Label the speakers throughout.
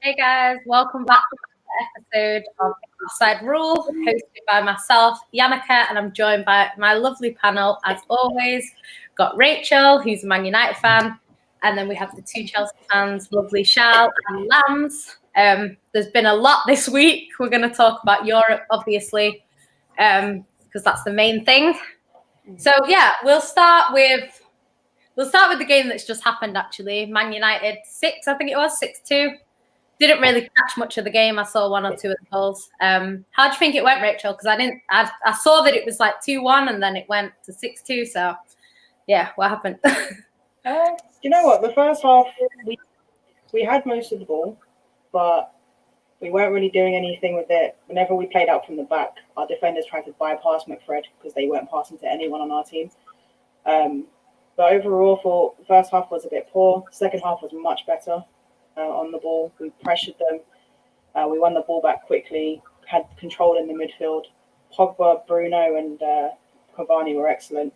Speaker 1: Hey guys, welcome back to the episode of Offside Rule, hosted by myself, Yannicka, and I'm joined by my lovely panel, as always. Got Rachel, who's a Man United fan, and then we have the two Chelsea fans, lovely Shal and Lambs. There's been a lot this week. We're going to talk about Europe, obviously, because that's the main thing. So yeah, we'll start with the game that's just happened. Actually, Man United 6, I think it was 6-2. Didn't really catch much of the game. I saw one or two of the goals. How do you think it went, Rachel? Because I saw that it was like 2-1 and then it went to 6-2. So, yeah, what happened?
Speaker 2: You know what? The first half, we had most of the ball, but we weren't really doing anything with it. Whenever we played out from the back, our defenders tried to bypass McFred because they weren't passing to anyone on our team. But overall, for the first half was a bit poor. Second half was much better. On the ball, we pressured them. We won the ball back quickly, had control in the midfield. Pogba, Bruno, and Cavani were excellent.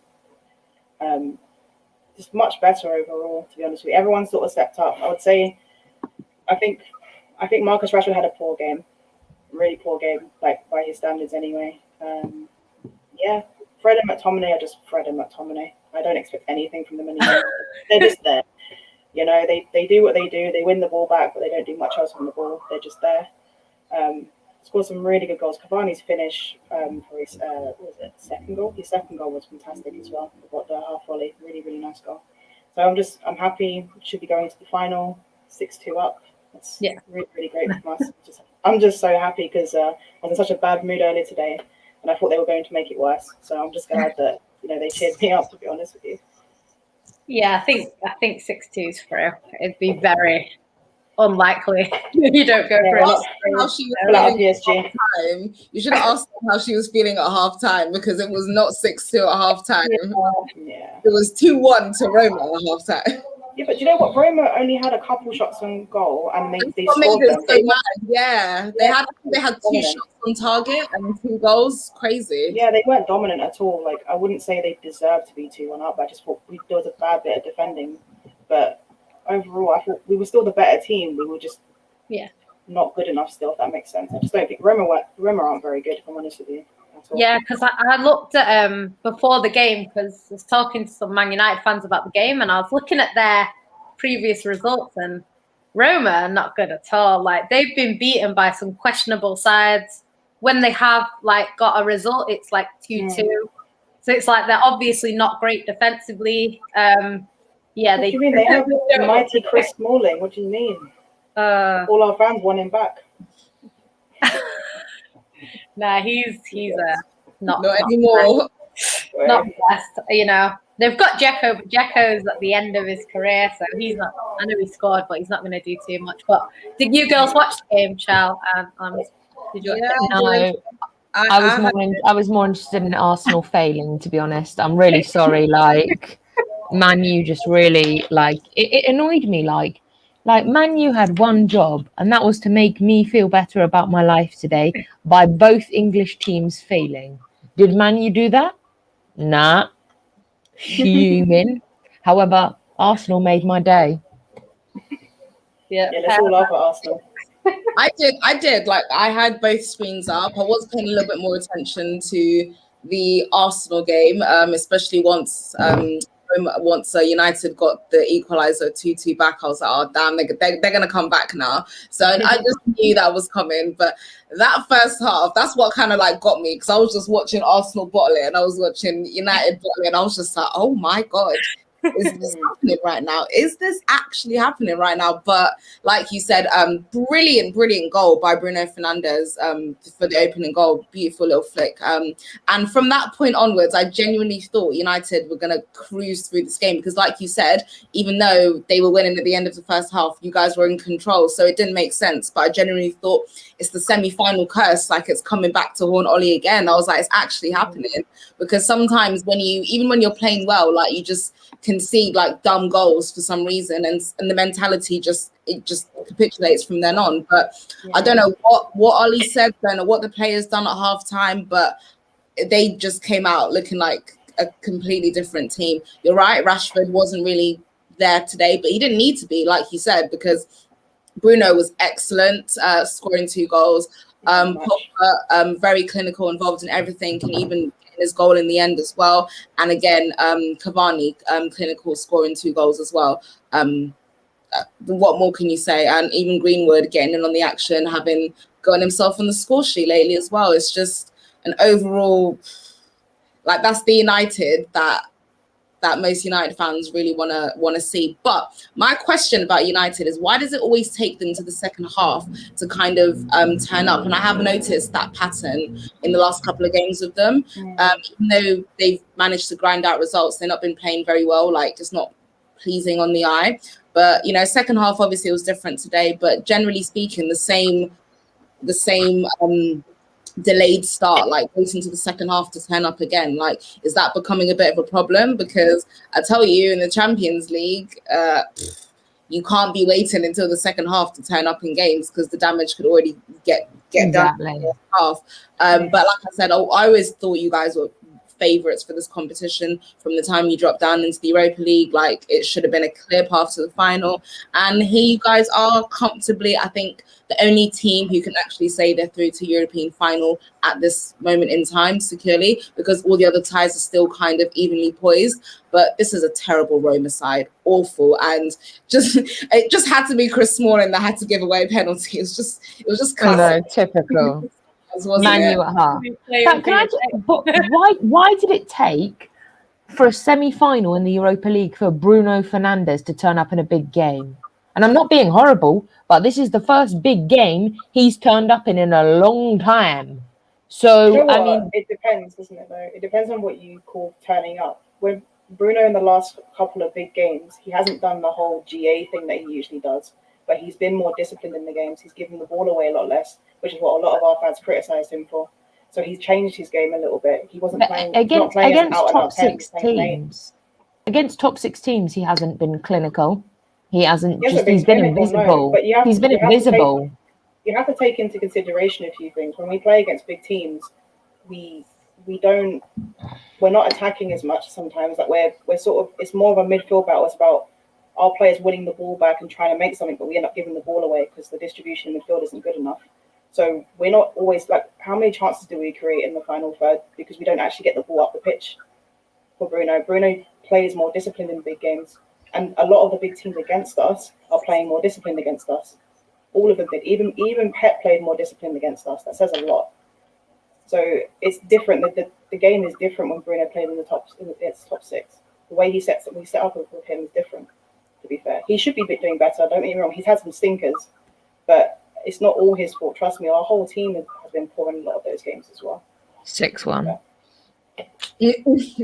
Speaker 2: Just much better overall, to be honest with you. Everyone sort of stepped up. I would say, I think Marcus Rashford had a poor game, really poor game, like by his standards anyway. Yeah, Fred and McTominay are just Fred and McTominay. I don't expect anything from them anymore. They're just there. You know, they do what they do. They win the ball back, but they don't do much else on the ball. They're just there. Scored some really good goals. Cavani's finish for his second goal? His second goal was fantastic as well. Got the half volley, really, really nice goal. So I'm happy. Should be going to the final, 6-2 up. That's really, really great from us. I'm just so happy because I was in such a bad mood earlier today, and I thought they were going to make it worse. So I'm just glad that they cheered me up. To be honest with you.
Speaker 1: Yeah, I think 6-2 is through. It'd be very unlikely you don't go for it.
Speaker 3: How she was feeling at half time. You should have asked her how she was feeling at half time because it was not 6-2 at half time.
Speaker 2: Yeah.
Speaker 3: It was 2-1 to Roma at half time.
Speaker 2: Yeah, but you know what? Roma only had a couple shots on goal, and they
Speaker 3: scored them.
Speaker 2: So
Speaker 3: mad. Yeah, they had 2 shots on target and 2 goals. Crazy.
Speaker 2: Yeah, they weren't dominant at all. Like I wouldn't say they deserved to be 2-1 up. I just thought there was a bad bit of defending, but overall, I thought we were still the better team. We were just not good enough still. If that makes sense. I just don't think Roma aren't very good. If I'm honest with you.
Speaker 1: Yeah, because I looked at before the game because I was talking to some Man United fans about the game, and I was looking at their previous results, and Roma are not good at all. Like they've been beaten by some questionable sides. When they have got a result, it's like 2-2. So it's like they're obviously not great defensively.
Speaker 2: What do you mean? They have the mighty Chris Smalling. What do you mean? All our fans want him back.
Speaker 1: Nah, he's not
Speaker 3: anymore.
Speaker 1: Not best, They've got Dzeko, but Dzeko's at the end of his career, so he's not. I know he scored, but he's not going to do too much. But did you girls watch the game, Shal? Did you?
Speaker 4: No, I was more interested in Arsenal failing. To be honest, I'm really sorry. Man U just really it annoyed me. Man U had one job, and that was to make me feel better about my life today by both English teams failing. Did Man U do that? Nah. Fuming. However, Arsenal made my day.
Speaker 2: Yeah, let's all laugh at Arsenal.
Speaker 3: I did. I had both screens up. I was paying a little bit more attention to the Arsenal game, especially once United got the equalizer 2-2 back. I was like, oh damn, they're gonna come back now. So I just knew that was coming. But that first half, that's what kind of got me, because I was just watching Arsenal bottle it and I was watching United bottle it, and I was just like, oh my god, is this happening right now? Is this actually happening right now? But like you said, brilliant goal by Bruno Fernandes for the opening goal. Beautiful little flick. And from that point onwards, I genuinely thought United were going to cruise through this game, because like you said, even though they were winning at the end of the first half, you guys were in control, so it didn't make sense. But I genuinely thought it's the semi-final curse, it's coming back to haunt Ollie again. I was like, it's actually happening, because sometimes when you're playing well, you just concede dumb goals for some reason, and the mentality just capitulates from then on. But I don't know what Ollie said, don't know what the players done at half time, but they just came out looking like a completely different team. You're right, Rashford wasn't really there today, but he didn't need to be, like you said, because Bruno was excellent, scoring 2 goals. Pogba, very clinical, involved in everything, can even get his goal in the end as well. And again, Cavani, clinical, scoring 2 goals as well. What more can you say? And even Greenwood getting in on the action, having gotten himself on the score sheet lately as well. It's just an overall, like, that's the United that most United fans really want to see. But my question about United is, why does it always take them to the second half to kind of turn up? And I have noticed that pattern in the last couple of games with them. Even though they've managed to grind out results, they've not been playing very well, like just not pleasing on the eye. But, you know, second half, obviously it was different today, but generally speaking, the same delayed start, like waiting to the second half to turn up again. Like, is that becoming a bit of a problem? Because I tell you, in the Champions League, you can't be waiting until the second half to turn up in games, because the damage could already get done in the half. But like I said, I always thought you guys were favorites for this competition from the time you dropped down into the Europa League. Like, it should have been a clear path to the final, and here you guys are comfortably, I think, the only team who can actually say they're through to European final at this moment in time securely, because all the other ties are still kind of evenly poised. But this is a terrible Roma side, awful, and it just had to be Chris Smalling that had to give away a penalty. It was just classic.
Speaker 4: Typical. Manu at half. But why did it take for a semi-final in the Europa League for Bruno Fernandes to turn up in a big game? And I'm not being horrible, but this is the first big game he's turned up in a long time. So,
Speaker 2: you know,
Speaker 4: I mean,
Speaker 2: it depends, doesn't it, though? It depends on what you call turning up. With Bruno in the last couple of big games, he hasn't done the whole GA thing that he usually does, but he's been more disciplined in the games. He's given the ball away a lot less, which is what a lot of our fans criticised him for. So he's changed his game a little bit. He wasn't playing against
Speaker 4: top 6 teams. Against top 6 teams, he hasn't been clinical. He hasn't. He's been invisible.
Speaker 2: But
Speaker 4: he's been invisible.
Speaker 2: You have to take into consideration a few things. When we play against big teams, we're not attacking as much sometimes. Like we're sort of, it's more of a midfield battle. It's about our players winning the ball back and trying to make something, but we end up giving the ball away because the distribution in midfield isn't good enough. So we're not always, like, how many chances do we create in the final third? Because we don't actually get the ball up the pitch for Bruno. Bruno plays more disciplined in big games. And a lot of the big teams against us are playing more disciplined against us. All of them did. Even Pep played more disciplined against us. That says a lot. So it's different. The game is different when Bruno played in its top 6. The way we set up with him is different, to be fair. He should be doing better. Don't get me wrong. He's had some stinkers, but it's not all his fault. Trust me, our whole team has been poor in a lot of those games as well.
Speaker 4: 6-1.
Speaker 2: That was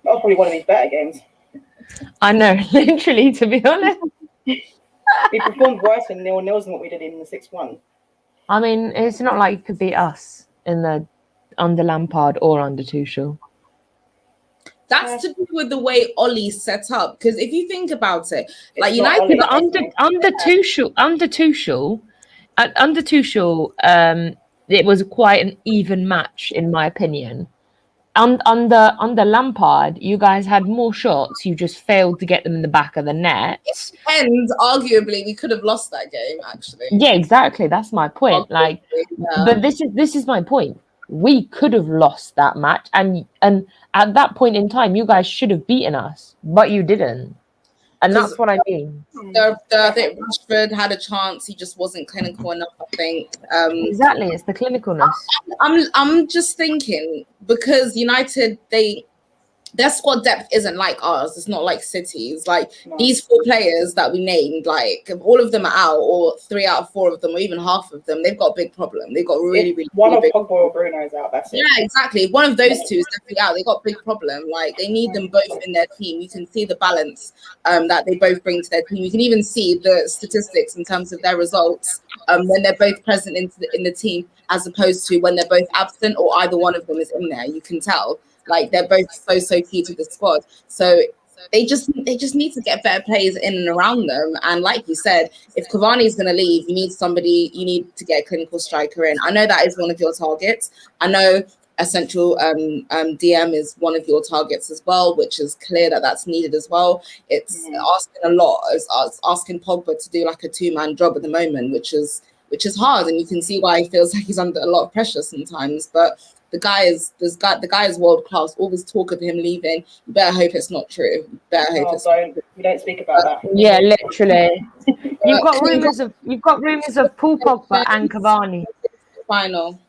Speaker 2: probably one of his better games.
Speaker 4: I know, literally, to be honest.
Speaker 2: We performed worse in 0-0 than what we did in the 6-1.
Speaker 4: I mean, it's not like you could beat us under Lampard or under Tuchel.
Speaker 3: That's to do with the way Ollie's set up. Because if you think about it, like United
Speaker 4: under Tuchel, it was quite an even match, in my opinion. Under Lampard, you guys had more shots. You just failed to get them in the back of the net.
Speaker 3: And arguably, we could have lost that game, actually.
Speaker 4: Yeah, exactly. That's my point. But this is my point. We could have lost that match, and at that point in time, you guys should have beaten us, but you didn't. And that's what I mean.
Speaker 3: I think Rashford had a chance. He just wasn't clinical enough, I think.
Speaker 4: Exactly, it's the clinicalness.
Speaker 3: I'm just thinking, because United, their squad depth isn't like ours. It's not like City's. Like, these 4 players that we named, like, if all of them are out, or 3 out of 4 of them, or even half of them, they've got a big problem. They've got really
Speaker 2: one
Speaker 3: really
Speaker 2: of Pogba or Bruno's out. That's it.
Speaker 3: Yeah, exactly. If one of those 2 is definitely out, they've got a big problem. Like, they need them both in their team. You can see the balance that they both bring to their team. You can even see the statistics in terms of their results when they're both present in the team, as opposed to when they're both absent or either one of them is in there. You can tell. Like, they're both so key to the squad. So they just need to get better players in and around them. And like you said, if Cavani is going to leave, you need to get a clinical striker in. I know that is one of your targets. I know a central DM is one of your targets as well, which is clear that that's needed as well. It's asking a lot. It's asking Pogba to do like a 2-man job at the moment, which is hard, and you can see why he feels like he's under a lot of pressure sometimes. But the guy is world class. All this talk of him leaving, you better hope it's not true. You better hope it's not true.
Speaker 2: We don't speak about that.
Speaker 4: Yeah, literally. You've got rumors of Paul Pogba and Cavani.
Speaker 3: Final.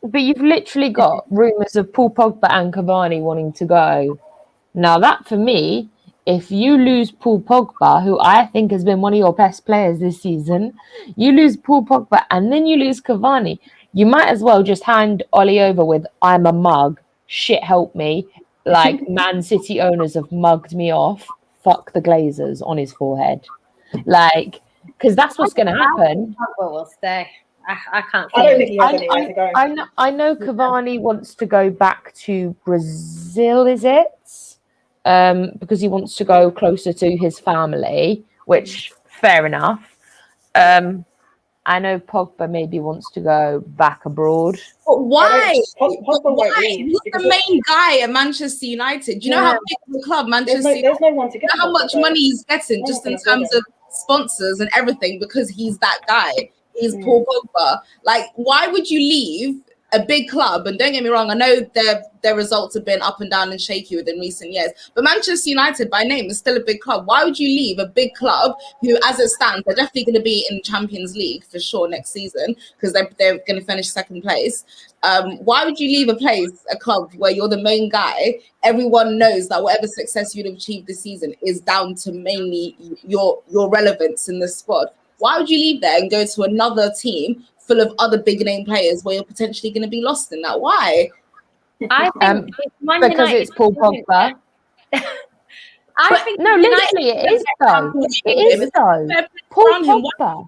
Speaker 4: But you've literally got rumours of Paul Pogba and Cavani wanting to go. Now that, for me, if you lose Paul Pogba, who I think has been one of your best players this season, you lose Paul Pogba and then you lose Cavani, you might as well just hand Ollie over with, I'm a mug, shit help me, like Man City owners have mugged me off, fuck the Glazers on his forehead. Like, because that's what's going to happen.
Speaker 1: Pogba will stay. I can't.
Speaker 2: I don't think he has anywhere to go.
Speaker 4: I know Cavani wants to go back to Brazil, is it? Because he wants to go closer to his family, which fair enough. I know Pogba maybe wants to go back abroad.
Speaker 3: But why?
Speaker 2: Pogba won't leave.
Speaker 3: He's the main guy at Manchester United. Do you know how big the club Manchester United?
Speaker 2: There's no one to get.
Speaker 3: You know how much money he's getting just in terms of sponsors and everything because he's that guy. He's Paul Pogba. Like, why would you leave a big club? And don't get me wrong, I know their results have been up and down and shaky within recent years, but Manchester United by name is still a big club. Why would you leave a big club who, as it stands, they're definitely going to be in Champions League for sure next season because they're going to finish second place? Why would you leave a club where you're the main guy? Everyone knows that whatever success you'd have achieved this season is down to mainly your relevance in the squad. Why would you leave there and go to another team full of other big name players where you're potentially going to be lost in that? Why?
Speaker 1: I think
Speaker 4: because it's Paul Pogba.
Speaker 1: I think
Speaker 4: literally it is though. It is though. Paul Pogba.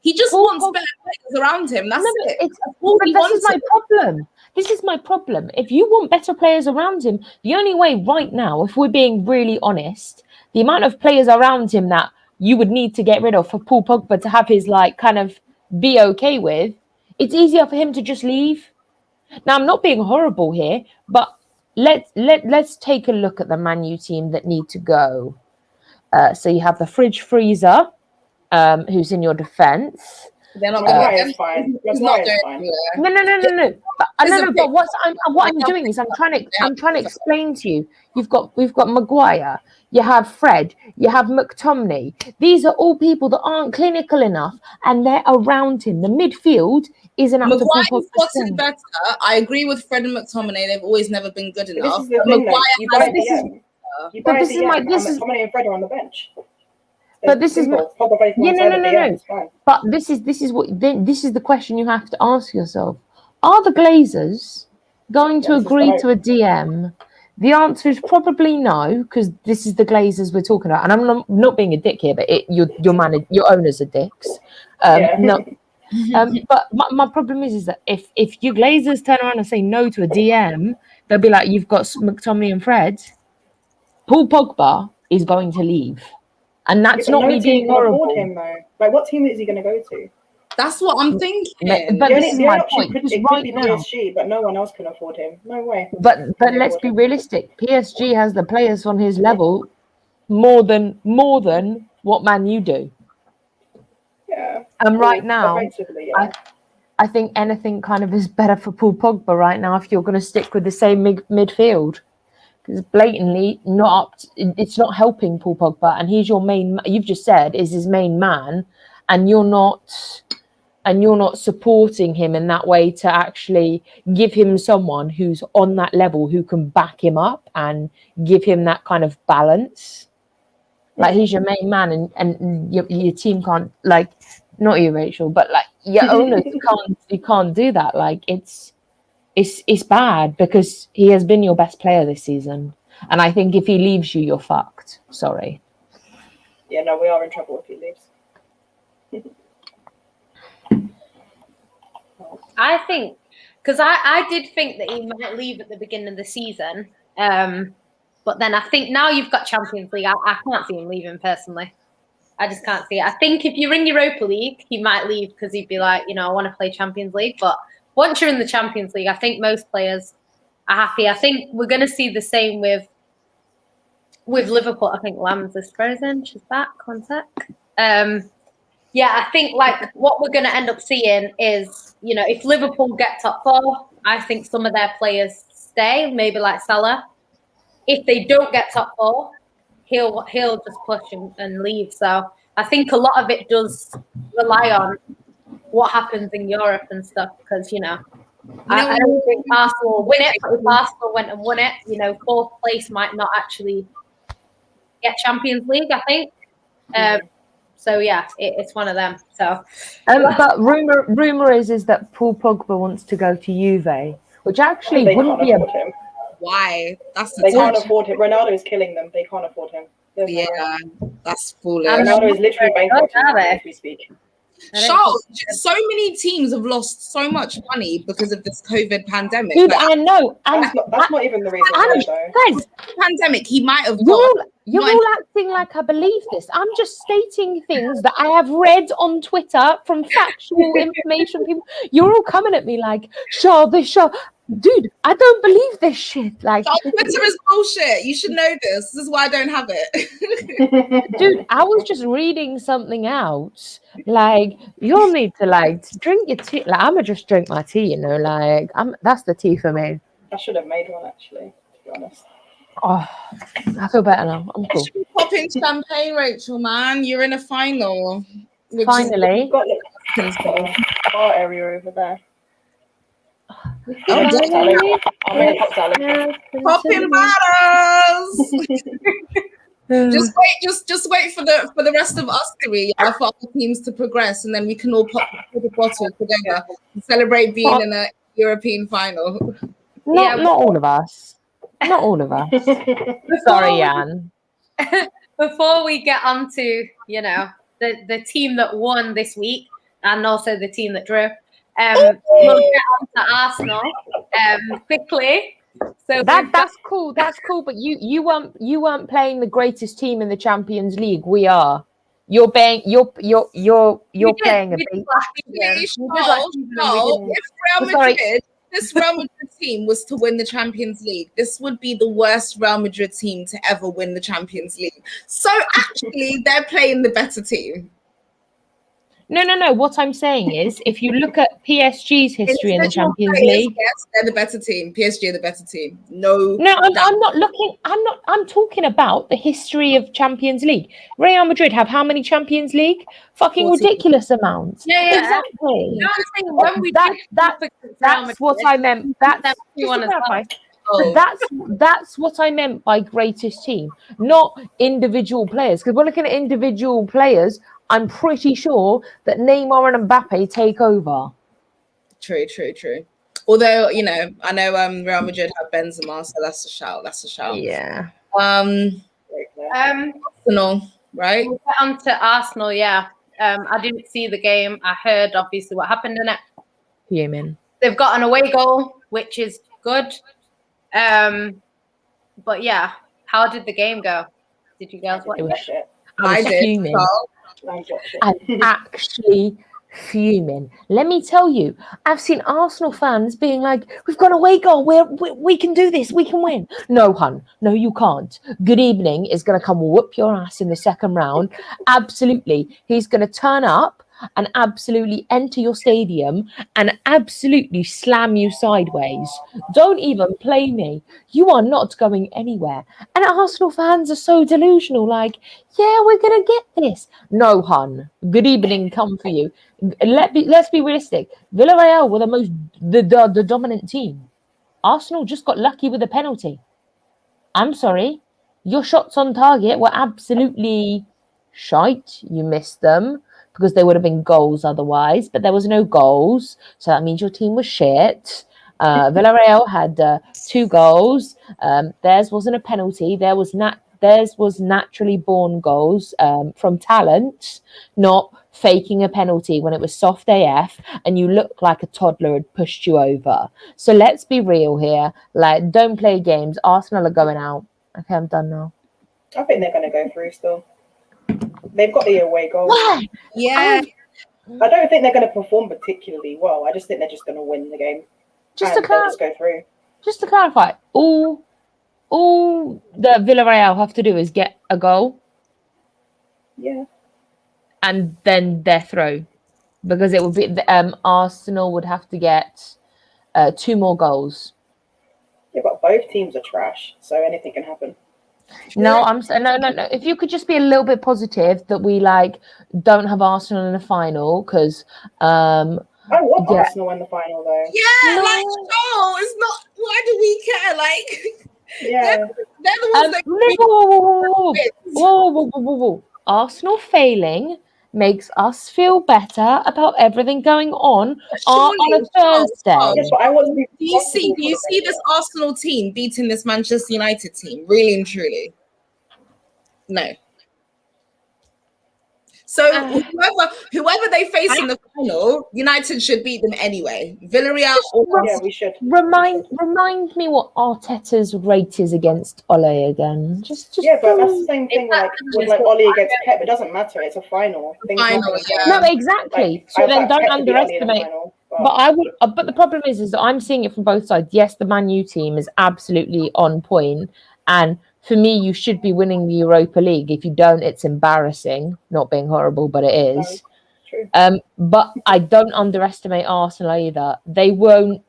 Speaker 3: He just wants better players around him. That's it.
Speaker 4: This is my problem. This is my problem. If you want better players around him, the only way right now, if we're being really honest, the amount of players around him that you would need to get rid of for Paul Pogba to have his kind of be okay with, it's easier for him to just leave. Now, I'm not being horrible here, but let's take a look at the Man U team that need to go. So you have the fridge freezer, who's in your defense.
Speaker 3: They're not
Speaker 2: going to fine.
Speaker 4: No. But what I'm doing is I'm trying to explain to you. We've got Maguire, you have Fred, you have McTominay. These are all people that aren't clinical enough, and they're around him. The midfield isn't up to
Speaker 3: Maguire's gotten better. I agree with Fred and McTominay. They've always never been good enough.
Speaker 2: This is the thing, McTominay and Fred are on the bench.
Speaker 4: But this is no. But this is the question you have to ask yourself: are the Glazers going to agree to a DM? The answer is probably no, because this is the Glazers we're talking about, and I'm not being a dick here, but your owners are dicks. But my problem is that if you Glazers turn around and say no to a DM, they'll be like, you've got McTominay and Fred. Paul Pogba is going to leave. And that's not me being horrible.
Speaker 2: Him, though. Like, what team is he going to go to?
Speaker 3: That's what I'm thinking.
Speaker 4: But this is my point.
Speaker 2: It could be PSG, but no one else can afford him. No way.
Speaker 4: But let's be realistic. PSG has the players on his level more than what Man U do.
Speaker 2: Yeah.
Speaker 4: And right now, I think anything kind of is better for Paul Pogba right now if you're going to stick with the same midfield. Because blatantly it's not helping Paul Pogba, and he's your main. You've just said is his main man, and you're not supporting him in that way to actually give him someone who's on that level who can back him up and give him that kind of balance. Like, he's your main man, and your team can't, like, not you, Rachel, but like your owners can't do that. Like, it's bad because he has been your best player this season. And I think if he leaves you, you're fucked. Sorry.
Speaker 2: Yeah, no, we are in trouble if he leaves.
Speaker 1: I think, because I did think that he might leave at the beginning of the season. But then I think now you've got Champions League, I can't see him leaving personally. I just can't see it. I think if you're in Europa League, he might leave because he'd be like, I want to play Champions League. But once you're in the Champions League, I think most players are happy. I think we're going to see the same with Liverpool. I think Lambs is frozen. She's back. One sec. Yeah, I think like what we're going to end up seeing is, you know, if Liverpool get top 4, I think some of their players stay, maybe like Salah. If they don't get top 4, he'll just push and leave. So I think a lot of it does rely on what happens in Europe and stuff, because, you know, I don't think Arsenal will win it, but if Arsenal went and won it, you know, 4th place might not actually get Champions League, I think. So yeah, it's one of them. So,
Speaker 4: but rumor is that Paul Pogba wants to go to Juve, which actually wouldn't be
Speaker 2: him.
Speaker 3: Why?
Speaker 2: They can't afford him. Ronaldo is killing them. They can't afford him.
Speaker 3: That's foolish.
Speaker 2: Ronaldo is literally bankrupt as we speak.
Speaker 3: Charles, so many teams have lost so much money because of this COVID pandemic.
Speaker 4: Dude, I know.
Speaker 2: That's not even the reason why, though.
Speaker 4: Guys,
Speaker 3: pandemic, he might have
Speaker 4: You're all acting like I believe this. I'm just stating things that I have read on Twitter from factual information. People, you're all coming at me like, dude, I don't believe this shit. Like,
Speaker 3: Twitter is bullshit. You should know this. This is why I don't have it.
Speaker 4: Dude, I was just reading something out. Like, you'll need to like drink your tea. Like, I'ma just drink my tea, you know. Like, that's the tea for me.
Speaker 2: I should have made one actually, to be honest.
Speaker 4: Oh, I feel better now. I'm cool.
Speaker 3: You should pop in champagne, Rachel, man. You're in a final.
Speaker 4: Finally.
Speaker 2: Got a bar area over there.
Speaker 3: Oh,
Speaker 2: I'll make a cocktail.
Speaker 3: Popping bottles. Just wait for the rest of us three, for other teams to progress, and then we can all pop the bottle together and celebrate being in a European final.
Speaker 4: Not all of us. Not all of us. Sorry, Jan.
Speaker 1: Before we get on to, you know, the team that won this week and also the team that drew, we'll get on to Arsenal quickly. So
Speaker 4: that's cool. That's cool. But you weren't playing the greatest team in the Champions League. We are. You're playing. You're playing a big.
Speaker 3: If Real Madrid. This Real Madrid team was to win the Champions League, this would be the worst Real Madrid team to ever win the Champions League. So actually, they're playing the better team.
Speaker 4: No. What I'm saying is, if you look at PSG's history in the Champions League,
Speaker 3: yes, they're the better team. PSG are the better team. No,
Speaker 4: I'm not looking. I'm talking about the history of Champions League. Real Madrid have how many Champions League? Fucking
Speaker 3: 14.
Speaker 4: Ridiculous amounts.
Speaker 1: Yeah.
Speaker 4: Exactly.
Speaker 1: No, I'm saying when we
Speaker 4: that's what I meant. That's what I meant by greatest team, not individual players. Because we're looking at individual players. I'm pretty sure that Neymar and Mbappe take over.
Speaker 3: True. Although, you know, I know Real Madrid have Benzema, so that's a shout.
Speaker 4: Yeah.
Speaker 3: Arsenal, right?
Speaker 1: We'll get on to Arsenal, yeah. I didn't see the game. I heard, obviously, what happened in it.
Speaker 4: Fuming.
Speaker 1: They've got an away goal, which is good. But, yeah, how did the game go? Did you guys watch it?
Speaker 3: I did.
Speaker 4: Fuming. I'm actually fuming. Let me tell you, I've seen Arsenal fans being like, we've got an away goal, we can do this, we can win. No, hun, no, you can't. Good Evening is going to come whoop your ass in the second round. Absolutely. He's going to turn up and absolutely enter your stadium and absolutely slam you sideways. Don't even play me. You are not going anywhere. And Arsenal fans are so delusional, like, yeah, we're going to get this. No, hun. Good Evening come for you. Let's be realistic. Villarreal were the dominant team. Arsenal just got lucky with a penalty. I'm sorry. Your shots on target were absolutely shite. You missed them because there would have been goals otherwise, but there was no goals. So that means your team was shit. Villarreal had 2 goals. Theirs wasn't a penalty. Theirs was naturally born goals from talent, not faking a penalty when it was soft AF and you look like a toddler had pushed you over. So let's be real here. Like, don't play games. Arsenal are going out. Okay, I'm done now.
Speaker 2: I think they're going to go through still. They've got the away goal.
Speaker 3: Yeah.
Speaker 2: I don't think they're going to perform particularly well. I just think they're just going to win the game.
Speaker 4: Just
Speaker 2: and
Speaker 4: to
Speaker 2: they'll just go through.
Speaker 4: Just to clarify, all the Villarreal have to do is get a goal.
Speaker 2: Yeah.
Speaker 4: And then they're through, because it would be Arsenal would have to get 2 more goals.
Speaker 2: Yeah, but both teams are trash, so anything can happen.
Speaker 4: No, no. If you could just be a little bit positive that we don't have Arsenal in the final, because
Speaker 2: I want Arsenal in the final though.
Speaker 3: Yeah, no, it's not. Why do we care?
Speaker 2: Yeah,
Speaker 3: they're the ones that.
Speaker 4: Whoa. Arsenal failing makes us feel better about everything going on a Thursday.
Speaker 2: Yes, but I want to be.
Speaker 3: Do you see this Arsenal team beating this Manchester United team? Really and truly, no. So whoever they face in the final, United should beat them anyway. Villarreal.
Speaker 2: We should.
Speaker 4: Remind me what Arteta's rate is against Ole again. Just
Speaker 2: yeah, but that's the same thing with Ole against Pep. It doesn't matter. It's a final.
Speaker 4: No, exactly. So then don't underestimate. But the problem is that I'm seeing it from both sides. Yes, the Man U team is absolutely on point, and for me, you should be winning the Europa League. If you don't, it's embarrassing. Not being horrible, but it is.
Speaker 2: No, true.
Speaker 4: But I don't underestimate Arsenal either. They won't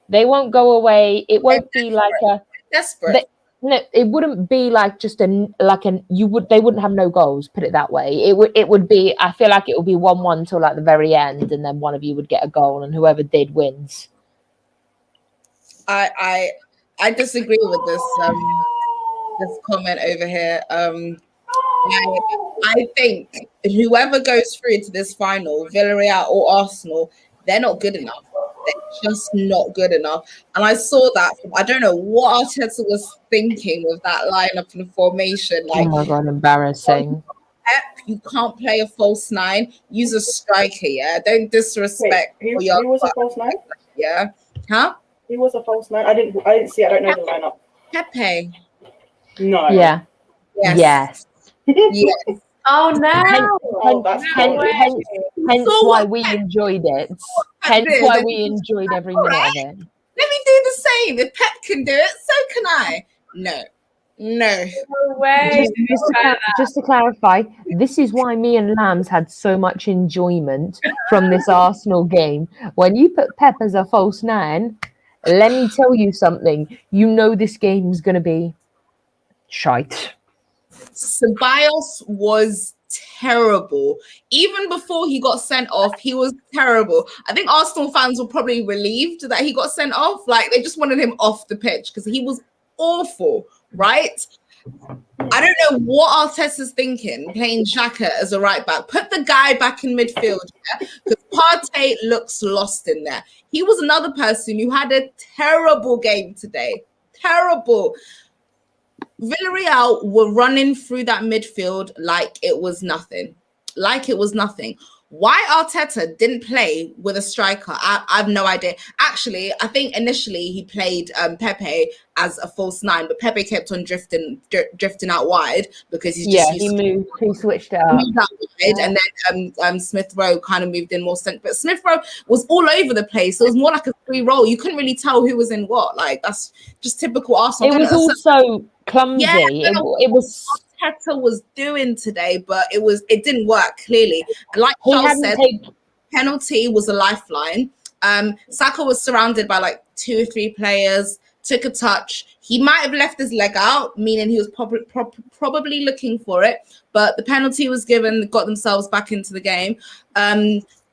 Speaker 4: go away. It won't be like a
Speaker 3: desperate.
Speaker 4: No, it wouldn't be they wouldn't have no goals. Put it that way. It would be. I feel like it would be 1-1 till the very end, and then one of you would get a goal, and whoever did wins.
Speaker 3: I disagree with this comment over here. I think whoever goes through to this final, Villarreal or Arsenal, they're not good enough. They're just not good enough. And I saw that I don't know what Arteta was thinking with that lineup and formation.
Speaker 4: Oh my god, embarrassing.
Speaker 3: Pep, you can't play a false 9. Use a striker, yeah. Don't disrespect.
Speaker 2: Who was a false 9?
Speaker 3: Yeah. Huh?
Speaker 2: Who was a false 9? I didn't see. I don't know the lineup.
Speaker 3: Pepe.
Speaker 2: No.
Speaker 4: Yeah.
Speaker 3: Yes.
Speaker 2: Yes.
Speaker 1: Oh no!
Speaker 4: Hence why we enjoyed it. Hence why we enjoyed every minute of it.
Speaker 3: Let me do the same. If Pep can do it, so can I. No.
Speaker 1: No way.
Speaker 4: Just to clarify, this is why me and Lambs had so much enjoyment from this Arsenal game. When you put Pep as a false 9, let me tell you something. You know this game is going to be shite.
Speaker 3: Ceballos was terrible. Even before he got sent off, he was terrible. I think Arsenal fans were probably relieved that he got sent off. They just wanted him off the pitch because he was awful, right? I don't know what Arteta's thinking, playing Xhaka as a right back. Put the guy back in midfield, because Partey looks lost in there. He was another person who had a terrible game today. Terrible. Villarreal were running through that midfield like it was nothing. Why Arteta didn't play with a striker, I have no idea. Actually, I think initially he played Pepe as a false 9, but Pepe kept on drifting out wide because he's just
Speaker 4: he switched it up.
Speaker 3: And then Smith Rowe kind of moved in more centre. But Smith Rowe was all over the place. It was more like a free roll. You couldn't really tell who was in what. That's just typical Arsenal.
Speaker 4: It was also clumsy.
Speaker 3: Yeah,
Speaker 4: it was.
Speaker 3: Arteta was doing today, but it didn't work clearly. And like Charles said, penalty was a lifeline. Saka was surrounded by 2 or 3 players, took a touch. He might have left his leg out, meaning he was probably looking for it, but the penalty was given, got themselves back into the game.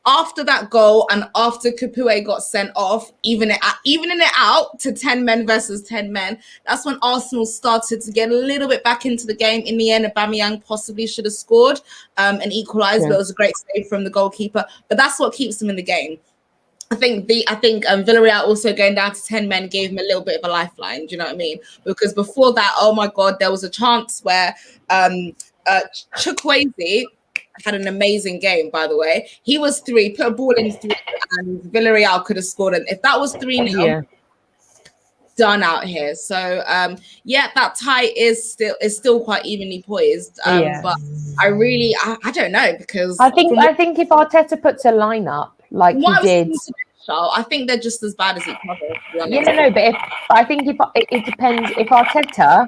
Speaker 3: After that goal and after Capoue got sent off, evening it out to 10 men versus 10 men, that's when Arsenal started to get a little bit back into the game. In the end, Aubameyang possibly should have scored and equalised, but it was a great save from the goalkeeper. But that's what keeps them in the game. I think Villarreal also going down to 10 men gave him a little bit of a lifeline. Do you know what I mean? Because before that, oh my God, there was a chance where Chukwueze had an amazing game, by the way. He was 3, put a ball in 3, and Villarreal could have scored. And if that was 3-0, done out here. So yeah, that tie is still quite evenly poised. But I don't know, because
Speaker 4: I think if Arteta puts a lineup like he did,
Speaker 3: I think they're just as bad as each other, to be honest.
Speaker 4: yeah, no, but I think if it depends, if Arteta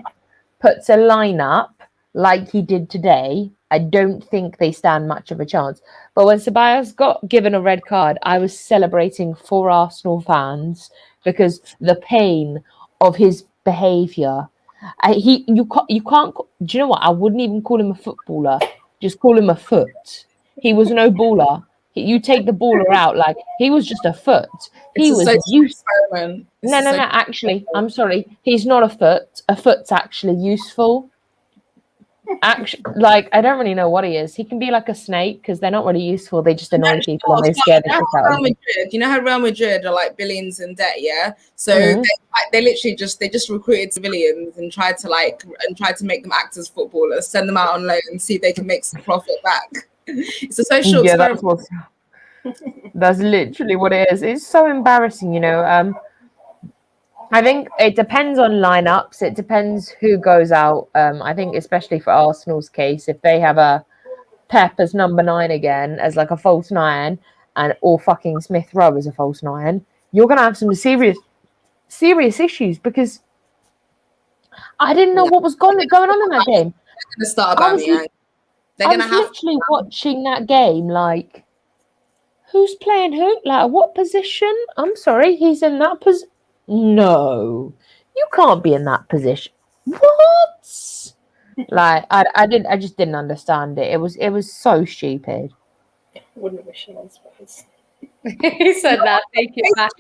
Speaker 4: puts a lineup like he did today, I don't think they stand much of a chance. But when Ceballos got given a red card, I was celebrating for Arsenal fans because the pain of his behaviour. You can't. Do you know what? I wouldn't even call him a footballer. Just call him a foot. He was no baller. You take the baller out, like he was just a foot. He was used. No. Actually, I'm sorry. He's not a foot. A foot's actually useful. Actually, like I don't really know what he is. He can be like a snake because they're not really useful. They just annoy people and they scare the shit out of them.
Speaker 3: You know how Real Madrid are like billions in debt, yeah. So they literally just recruited civilians and tried to make them act as footballers, send them out on loan, and see if they can make some profit back. It's a social experiment.
Speaker 4: That's literally what it is. It's so embarrassing, you know. I think it depends on lineups. It depends who goes out. I think especially for Arsenal's case, if they have a Pep as number 9 again, as like a false 9, or fucking Smith Rowe as a false 9, you're gonna have some serious issues, because I didn't know what was going on in that game.
Speaker 3: They're gonna start about me.
Speaker 4: I was literally watching that game like, who's playing who? Like, what position? I'm sorry, he's in that position. No, you can't be in that position. What? Like, I just didn't understand it. It was so stupid.
Speaker 2: Wouldn't wish it on Spurs.
Speaker 1: He said that. Take it back.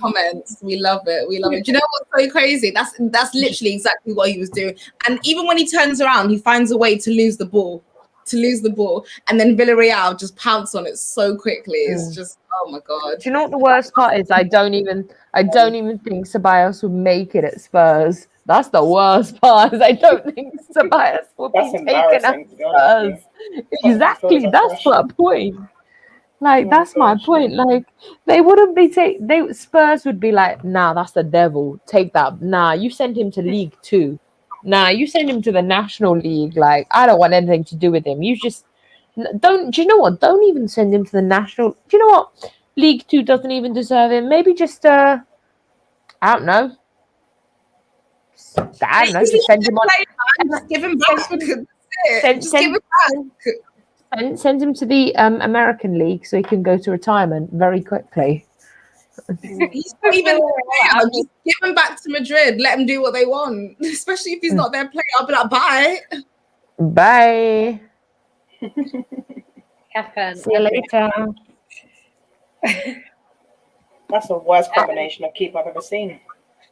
Speaker 3: Comments. We love it. Do you know what's so crazy? That's literally exactly what he was doing. And even when he turns around, he finds a way to lose the ball, and then Villarreal just pounce on it so quickly. It's just, oh my god.
Speaker 4: Do you know what the worst part is? I don't even think Ceballos would make it at Spurs. That's the worst part. Is I don't think Ceballos would be taken at Spurs. Exactly. That's my point. Like, that's my point. Like, they wouldn't be Spurs would be like, nah, that's the devil. Take that. Nah, you send him to League 2. Nah, you send him to the National League. Like, I don't want anything to do with him. You just don't. Do you know what? Don't even send him to the National. Do you know what? League 2 doesn't even deserve him. Maybe just I don't know. Just send him on.
Speaker 3: Just give him back.
Speaker 4: Send him to the American League so he can go to retirement very quickly.
Speaker 3: He's not even there. Just give him back to Madrid. Let him do what they want. Especially if he's not their player. I'll be like, bye.
Speaker 4: Bye. See you later.
Speaker 2: That's the worst combination of keeper I've ever seen.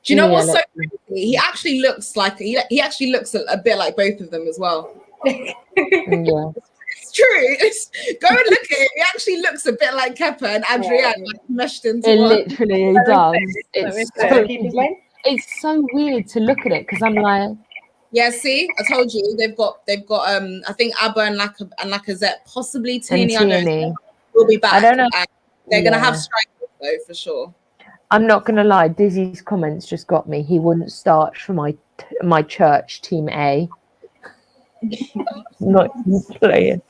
Speaker 3: Do you know what's so crazy? He actually looks like he actually looks a bit like both of them as well.
Speaker 4: Yeah.
Speaker 3: It's true. Go and look at it. He actually looks a bit like Kepa and Adrian, like meshed into
Speaker 4: it
Speaker 3: one.
Speaker 4: Literally does. It's so weird to look at it because I'm like,
Speaker 3: yeah. See, I told you they've got. I think Abba and Lacazette, possibly Tierney. I don't know. Will be back.
Speaker 4: I don't know.
Speaker 3: They're gonna have strikers though for sure.
Speaker 4: I'm not gonna lie. Dizzy's comments just got me. He wouldn't start for my church team A. Not playing.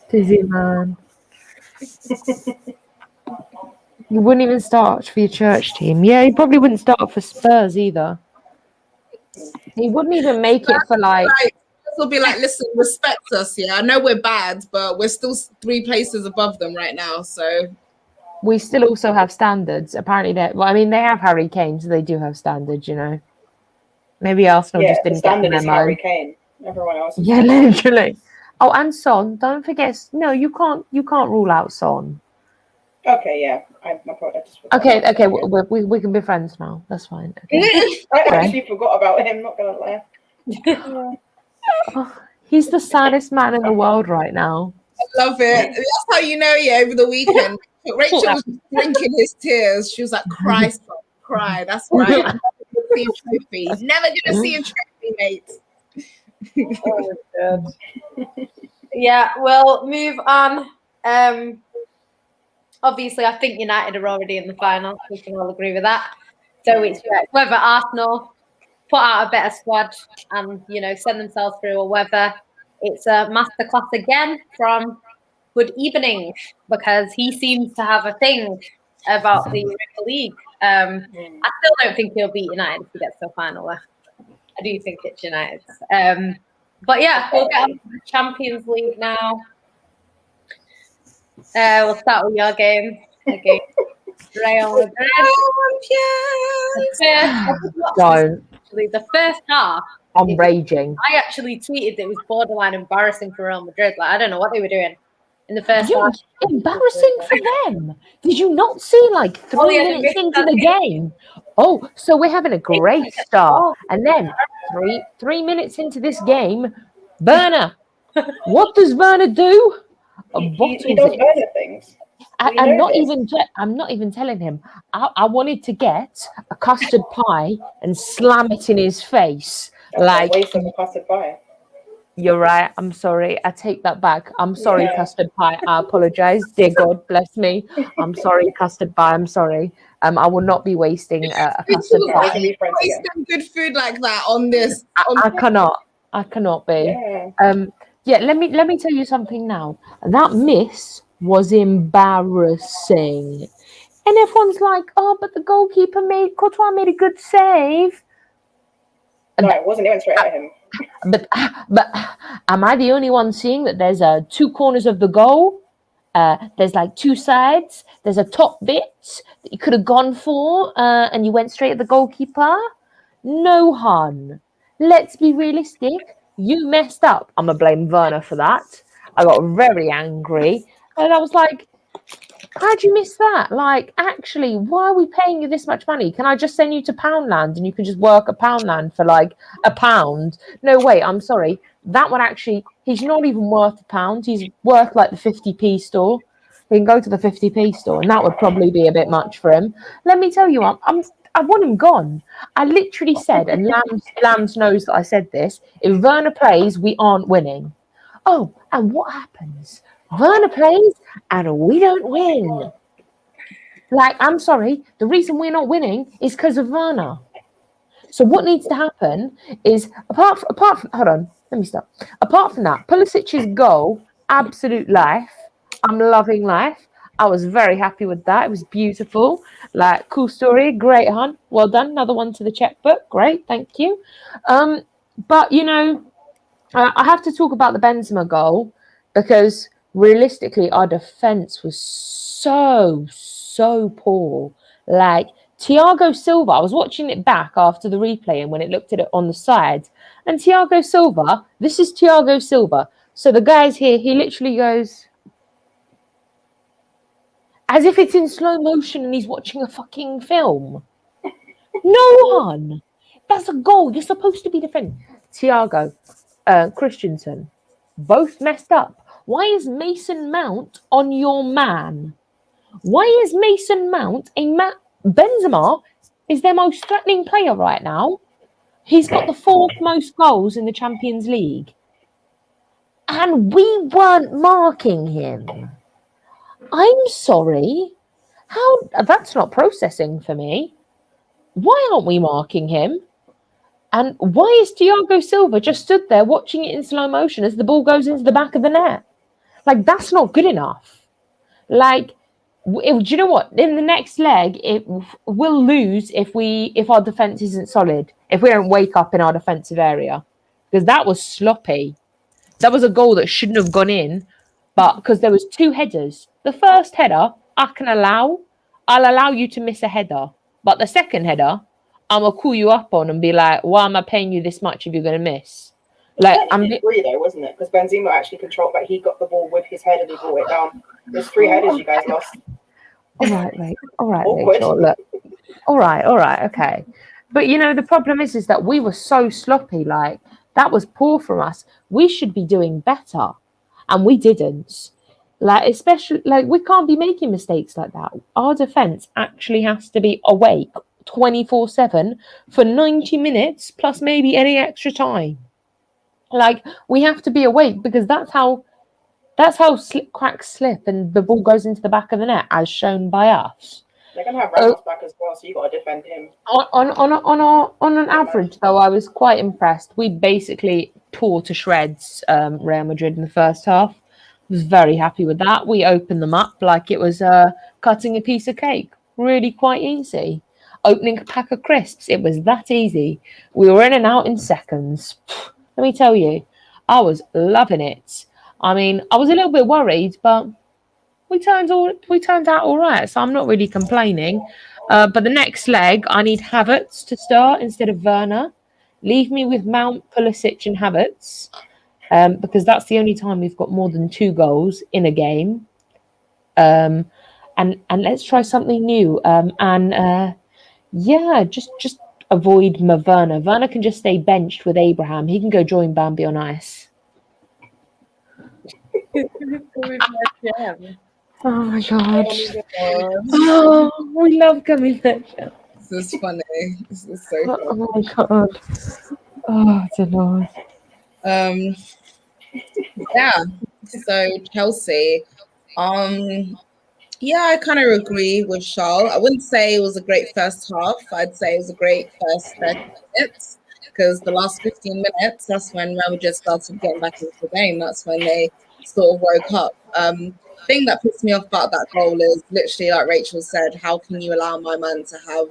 Speaker 4: Dizzy man. You wouldn't even start for your church team. Yeah, he probably wouldn't start for Spurs either. He wouldn't even make it for like.
Speaker 3: He'll be like, listen, respect us. Yeah, I know we're bad, but we're still 3 places above them right now. So
Speaker 4: we still also have standards. Apparently, they have Harry Kane, so they do have standards. You know, maybe Arsenal just didn't get the memo.
Speaker 2: Harry Kane. Everyone else.
Speaker 4: Yeah, literally. Oh, and Son. Don't forget. No, you can't rule out Son.
Speaker 2: Okay, yeah.
Speaker 4: Okay. We can be friends now. That's fine. Okay.
Speaker 2: I actually forgot about him. Not gonna lie.
Speaker 4: Oh, he's the saddest man in the world right now.
Speaker 3: I love it. That's how you know. Yeah, over the weekend, Rachel was drinking his tears. She was like, "Cry, son, cry." That's right. Never gonna see a trophy, mate.
Speaker 1: Oh, yeah, we'll move on. obviously, I think United are already in the final. We can all agree with that. So it's whether Arsenal put out a better squad and, send themselves through, or whether it's a masterclass again from Good Evening, because he seems to have a thing about the Europa League. I still don't think he'll beat United if he gets to the final. I do think it's United. But yeah, we'll get on to the Champions League now. We'll start with your game against Real Madrid. Actually, the first half,
Speaker 4: I'm raging.
Speaker 1: I actually tweeted that it was borderline embarrassing for Real Madrid. Like, I don't know what they were doing in the first half.
Speaker 4: Embarrassing for them. Did you not see like 3 minutes into the game? Oh, so we're having a great start, and then three minutes into this game, Werner. What does Werner do?
Speaker 2: He does Werner things.
Speaker 4: I'm not even telling him. I wanted to get a custard pie and slam it in his face.
Speaker 2: That's a waste of a custard pie.
Speaker 4: You're right. I'm sorry. I take that back. I'm sorry, custard pie. I apologize. Dear God, bless me. I'm sorry, custard pie. I'm sorry. I will not be wasting a custard pie.
Speaker 3: Wasting good food like that on this.
Speaker 4: I cannot be.
Speaker 2: Yeah.
Speaker 4: Let me tell you something now. That miss was embarrassing. And everyone's like, oh, but the goalkeeper Courtois made a good save.
Speaker 2: No, it wasn't. It went straight at him.
Speaker 4: But am I the only one seeing that there's two corners of the goal? There's like two sides. There's a top bit that you could have gone for, and you went straight at the goalkeeper. No, hon. Let's be realistic. You messed up. I'm going to blame Werner for that. I got very angry. And I was like, how'd you miss that? Like, actually, why are we paying you this much money? Can I just send you to Poundland and you can just work at Poundland for like £1? No, wait, I'm sorry. That one actually, he's not even worth £1. He's worth like the 50p store. He can go to the 50p store and that would probably be a bit much for him. Let me tell you, I want him gone. I literally said, and Lambs knows that I said this, if Werner plays, we aren't winning. Oh, and what happens? Werner plays and we don't win. Like, I'm sorry, the reason we're not winning is because of Werner. So what needs to happen is, apart from hold on, let me stop. Apart from that, Pulisic's goal, absolute life. I'm loving life. I was very happy with that. It was beautiful. Like, cool story. Great, hon. Well done. Another one to the checkbook. Great. Thank you. But, I have to talk about the Benzema goal because realistically, our defense was so poor. Like, Thiago Silva, I was watching it back after the replay and when it looked at it on the side. And Thiago Silva, this is Thiago Silva. So the guy's here, he literally goes, as if it's in slow motion and he's watching a fucking film. No one. That's a goal. You're supposed to be defending. Thiago, Christensen, both messed up. Why is Mason Mount on your man? Why is Mason Mount Benzema is their most threatening player right now. He's got the 4th most goals in the Champions League. And we weren't marking him. I'm sorry. That's not processing for me. Why aren't we marking him? And why is Thiago Silva just stood there watching it in slow motion as the ball goes into the back of the net? Like, that's not good enough. Like, do you know what? In the next leg, we'll lose if our defense isn't solid. If we don't wake up in our defensive area, because that was sloppy. That was a goal that shouldn't have gone in, but because there was 2 headers. The first header I'll allow you to miss a header, but the second header I'm gonna call you up on and be like, why am I paying you this much if you're gonna miss? Like, I'm
Speaker 2: three though, wasn't it? Because Benzema actually controlled, but he got the ball with his head and he brought it down. There's 3 headers you guys lost.
Speaker 4: All right, Rachel. Look, all right, okay. But the problem is that we were so sloppy. Like, that was poor from us. We should be doing better, and we didn't. Like, especially, like, we can't be making mistakes like that. Our defense actually has to be awake 24/7 for 90 minutes plus maybe any extra time. Like, we have to be awake because that's how That's how cracks slip and the ball goes into the back of the net, as shown by us.
Speaker 2: They're gonna have Ramos back as well, so you got to defend him.
Speaker 4: On an average, though, I was quite impressed. We basically tore to shreds Real Madrid in the first half. Was very happy with that. We opened them up like it was cutting a piece of cake. Really quite easy. Opening a pack of crisps. It was that easy. We were in and out in seconds. Let me tell you, I was loving it. I mean, I was a little bit worried, but we turned out all right. So I'm not really complaining. But the next leg, I need Havertz to start instead of Werner. Leave me with Mount, Pulisic, and Havertz. Because that's the only time we've got more than 2 goals in a game. And let's try something new. Just avoid Werner. Werner can just stay benched with Abraham. He can go join Bambi on ice. Oh my god. Oh, we love gummy bears.
Speaker 3: This is funny. This is so funny.
Speaker 4: Oh my god. Oh, dear Lord.
Speaker 3: Yeah. So Chelsea. Yeah, I kind of agree with Charles. I wouldn't say it was a great first half. I'd say it was a great first 30 minutes because the last 15 minutes, that's when Real Madrid started getting back into the game. That's when they sort of woke up. Thing that puts me off about that goal is literally, like Rachel said, how can you allow my man to have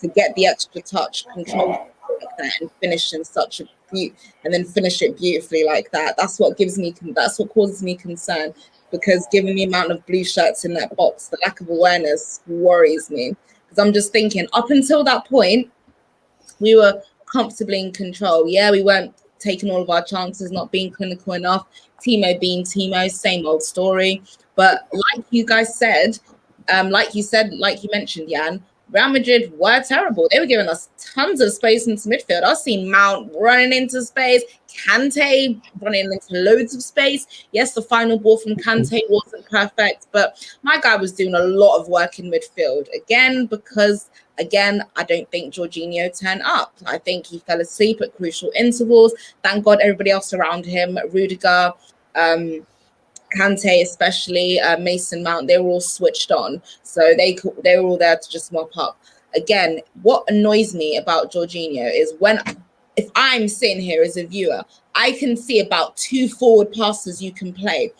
Speaker 3: to get the extra touch, control like that, and finish in such a and then finish it beautifully like that? That's what causes me concern. Because given the amount of blue shirts in that box, the lack of awareness worries me. Because I'm just thinking, up until that point, we were comfortably in control. Yeah, we weren't taking all of our chances, not being clinical enough. Timo being Timo, same old story. But like you guys said, like you mentioned, Jan, Real Madrid were terrible. They were giving us tons of space into midfield. I've seen Mount running into space, Kante running into loads of space. Yes, the final ball from Kante wasn't perfect, but my guy was doing a lot of work in midfield. Again, I don't think Jorginho turned up. I think he fell asleep at crucial intervals. Thank God everybody else around him, Rudiger, Kante especially, Mason Mount, they were all switched on. So they were all there to just mop up. Again, what annoys me about Jorginho is if I'm sitting here as a viewer, I can see about 2 forward passes you can play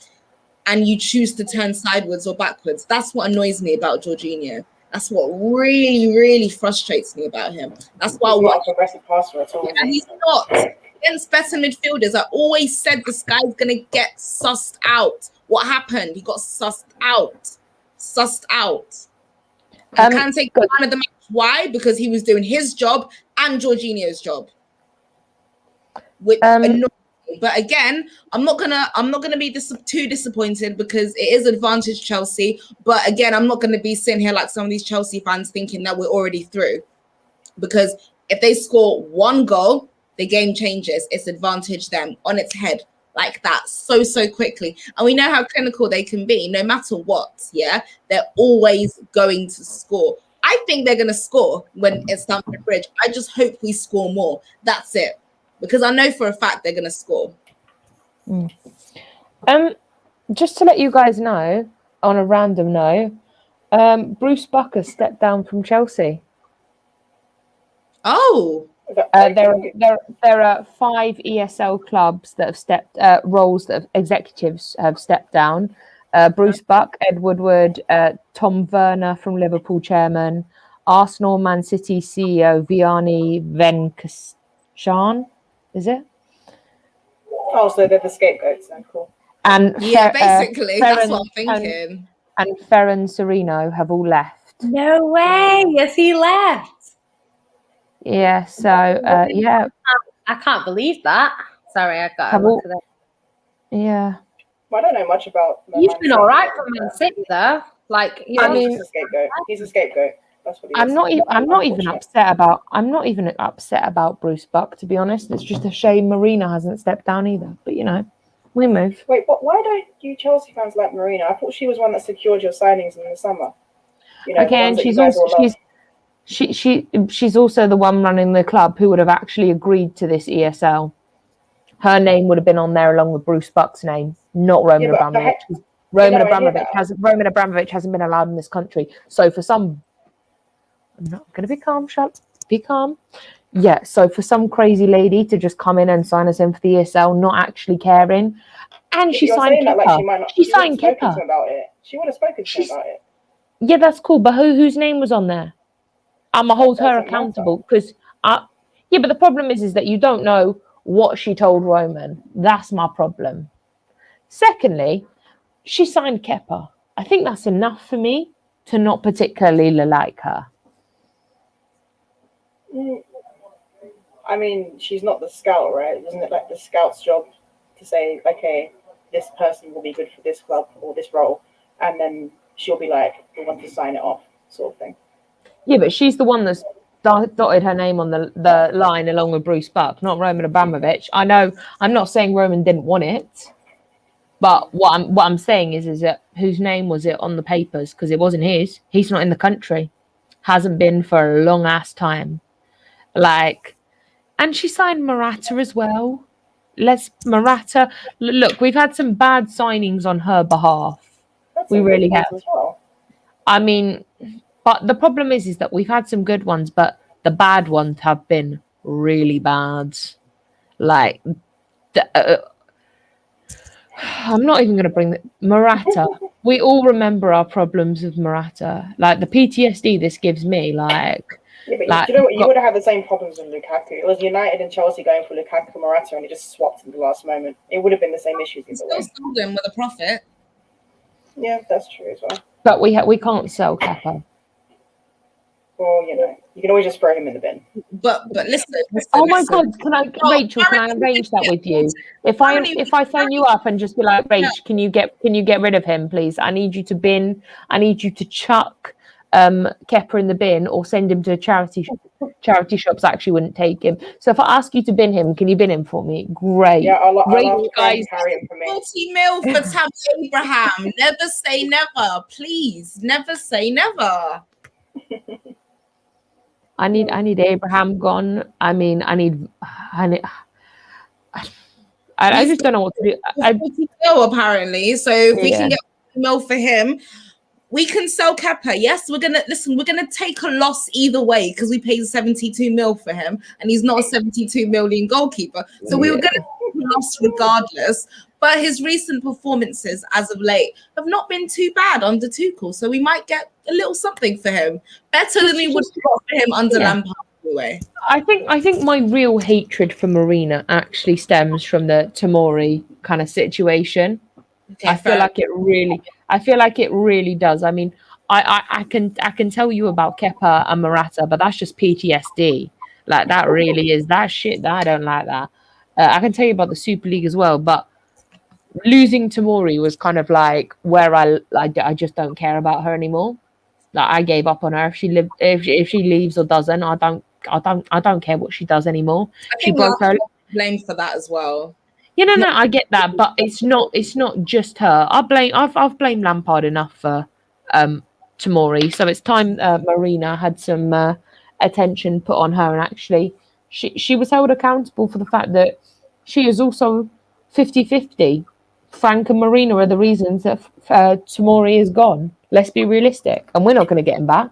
Speaker 3: and you choose to turn sideways or backwards. That's what annoys me about Jorginho. That's what really, really frustrates me about him. That's why
Speaker 2: he's not a progressive passer at all.
Speaker 3: And he's not. Against better midfielders, I always said this guy's going to get sussed out. What happened? He got sussed out. And can't take one of the match. Why? Because he was doing his job and Jorginho's job. Which annoyed me. But again, I'm not gonna be too disappointed because it is advantage Chelsea. But again, I'm not gonna be sitting here like some of these Chelsea fans thinking that we're already through. Because if they score 1 goal, the game changes. It's advantage them on its head like that so quickly. And we know how clinical they can be. No matter what, yeah, they're always going to score. I think they're going to score when it's Stamford Bridge. I just hope we score more. That's it. Because I know for a fact they're going to score.
Speaker 4: Just to let you guys know, on a random note, Bruce Bucker stepped down from Chelsea.
Speaker 3: Oh.
Speaker 4: There are 5 ESL clubs that have stepped roles that executives have stepped down. Bruce Buck, Ed Woodward, Tom Werner from Liverpool chairman, Arsenal, Man City CEO Vianney Venkashan, is it?
Speaker 2: Oh, so they're the scapegoats then, cool.
Speaker 4: And
Speaker 3: basically, that's what I'm thinking.
Speaker 4: And Ferran Serino have all left.
Speaker 1: No way! Yes, he left.
Speaker 4: Yeah, so yeah.
Speaker 1: I can't believe that. Sorry, I've got to look at it.
Speaker 4: Yeah.
Speaker 2: Well, I don't know much about.
Speaker 1: You've been all right from Man City, though. Like,
Speaker 2: he's a scapegoat. He's a scapegoat. That's what he is.
Speaker 4: I'm not even upset about Bruce Buck, to be honest. It's just a shame Marina hasn't stepped down either. But we move.
Speaker 2: Wait, why don't you Chelsea fans like Marina? I thought she was one that secured your signings in the summer.
Speaker 4: Okay, and she's also the one running the club who would have actually agreed to this ESL. her name would have been on there along with Bruce Buck's name, not Roman Abramovich. Roman Abramovich hasn't been allowed in this country. So for some, I'm not going to be calm, be calm. Yeah, so for some crazy lady to just come in and sign us in for the ESL, not actually caring, and she signed Kipper.
Speaker 2: Like she signed Kipper about it. She would have spoken to him about it.
Speaker 4: Yeah, that's cool. But whose name was on there? I'ma hold her accountable because yeah, but the problem is that you don't know what she told Roman. That's my problem. Secondly, she signed Kepper. I think that's enough for me to not particularly like her.
Speaker 2: I mean, she's not the scout, right? Isn't it like the scout's job to say, okay, this person will be good for this club or this role, and then she'll be like the one to sign it off, sort of thing.
Speaker 4: Yeah, but she's the one that's dotted her name on the line along with Bruce Buck, not Roman Abramovich. I know I'm not saying Roman didn't want it, but what I'm saying is that whose name was it on the papers? Because it wasn't his. He's not in the country. Hasn't been for a long ass time. Like, and she signed Murata as well. Murata. Look, we've had some bad signings on her behalf. We really have.
Speaker 2: Well.
Speaker 4: I mean, but the problem is that we've had some good ones, but the bad ones have been really bad. Like, I'm not even going to bring Murata. We all remember our problems with Murata. Like the PTSD this gives me. Like,
Speaker 2: yeah, but you know what? You would have had the same problems with Lukaku. It was United and Chelsea going for Lukaku and Murata, and it just swapped in the last moment. It would have been the same issues either way.
Speaker 3: Still sold them with a profit.
Speaker 2: Yeah, that's true as well.
Speaker 4: But we can't sell Kepa.
Speaker 2: Well, you know, you can always just throw him in the bin.
Speaker 3: But listen.
Speaker 4: Oh my God! Rachel? Can I arrange that with you? If I phone you up and just be like, Rach, can you get rid of him, please? I need you to bin. I need you to chuck Kepa in the bin or send him to a charity shops actually wouldn't take him. So if I ask you to bin him, can you bin him for me? Great.
Speaker 2: Yeah, I'll
Speaker 3: guys.
Speaker 2: Carry him for me.
Speaker 3: 40 mil for Tammy Abraham. Never say never, please. Never say never.
Speaker 4: I need Abraham gone. I just don't know what to do.
Speaker 3: 40 mil apparently. So if we can get 40 mil for him, we can sell Kepa. Yes, we're gonna take a loss either way because we paid 72 mil for him, and he's not a 72 million goalkeeper. So we were gonna take a loss regardless. But his recent performances as of late have not been too bad under Tuchel. So we might get a little something for him. Better than we would have got for him under Lampard anyway.
Speaker 4: I think my real hatred for Marina actually stems from the Tomori kind of situation. Okay, I feel like it really does. I mean, I can tell you about Kepa and Murata, but that's just PTSD. Like that really is that shit that I don't like that. I can tell you about the Super League as well, but losing Tomori was kind of like where I just don't care about her anymore. Like I gave up on her. If she leaves or doesn't, I don't care what she does anymore. She broke her
Speaker 3: blamed for that as well.
Speaker 4: Yeah, no, I get that, but it's not just her. I've blamed Lampard enough for Tomori, so it's time Marina had some attention put on her, and actually she was held accountable for the fact that she is also 50-50. Frank and Marina are the reasons that Tomori is gone. Let's be realistic, and we're not going to get him back.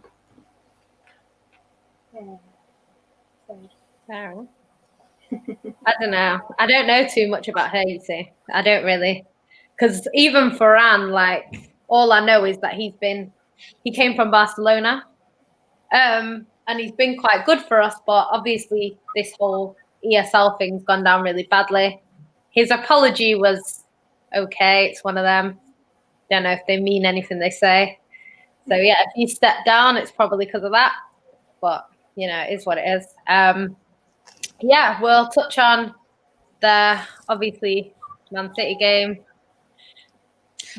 Speaker 1: Fair. I don't know. I don't know too much about her, you see. I don't really. Because even Ferran, like, all I know is that he came from Barcelona. And he's been quite good for us, but obviously this whole ESL thing's gone down really badly. His apology was okay. It's one of them. Don't know if they mean anything they say. So, yeah, if he stepped down, it's probably because of that. But, you know, it is what it is. Yeah, we'll touch on the, obviously, Man City game.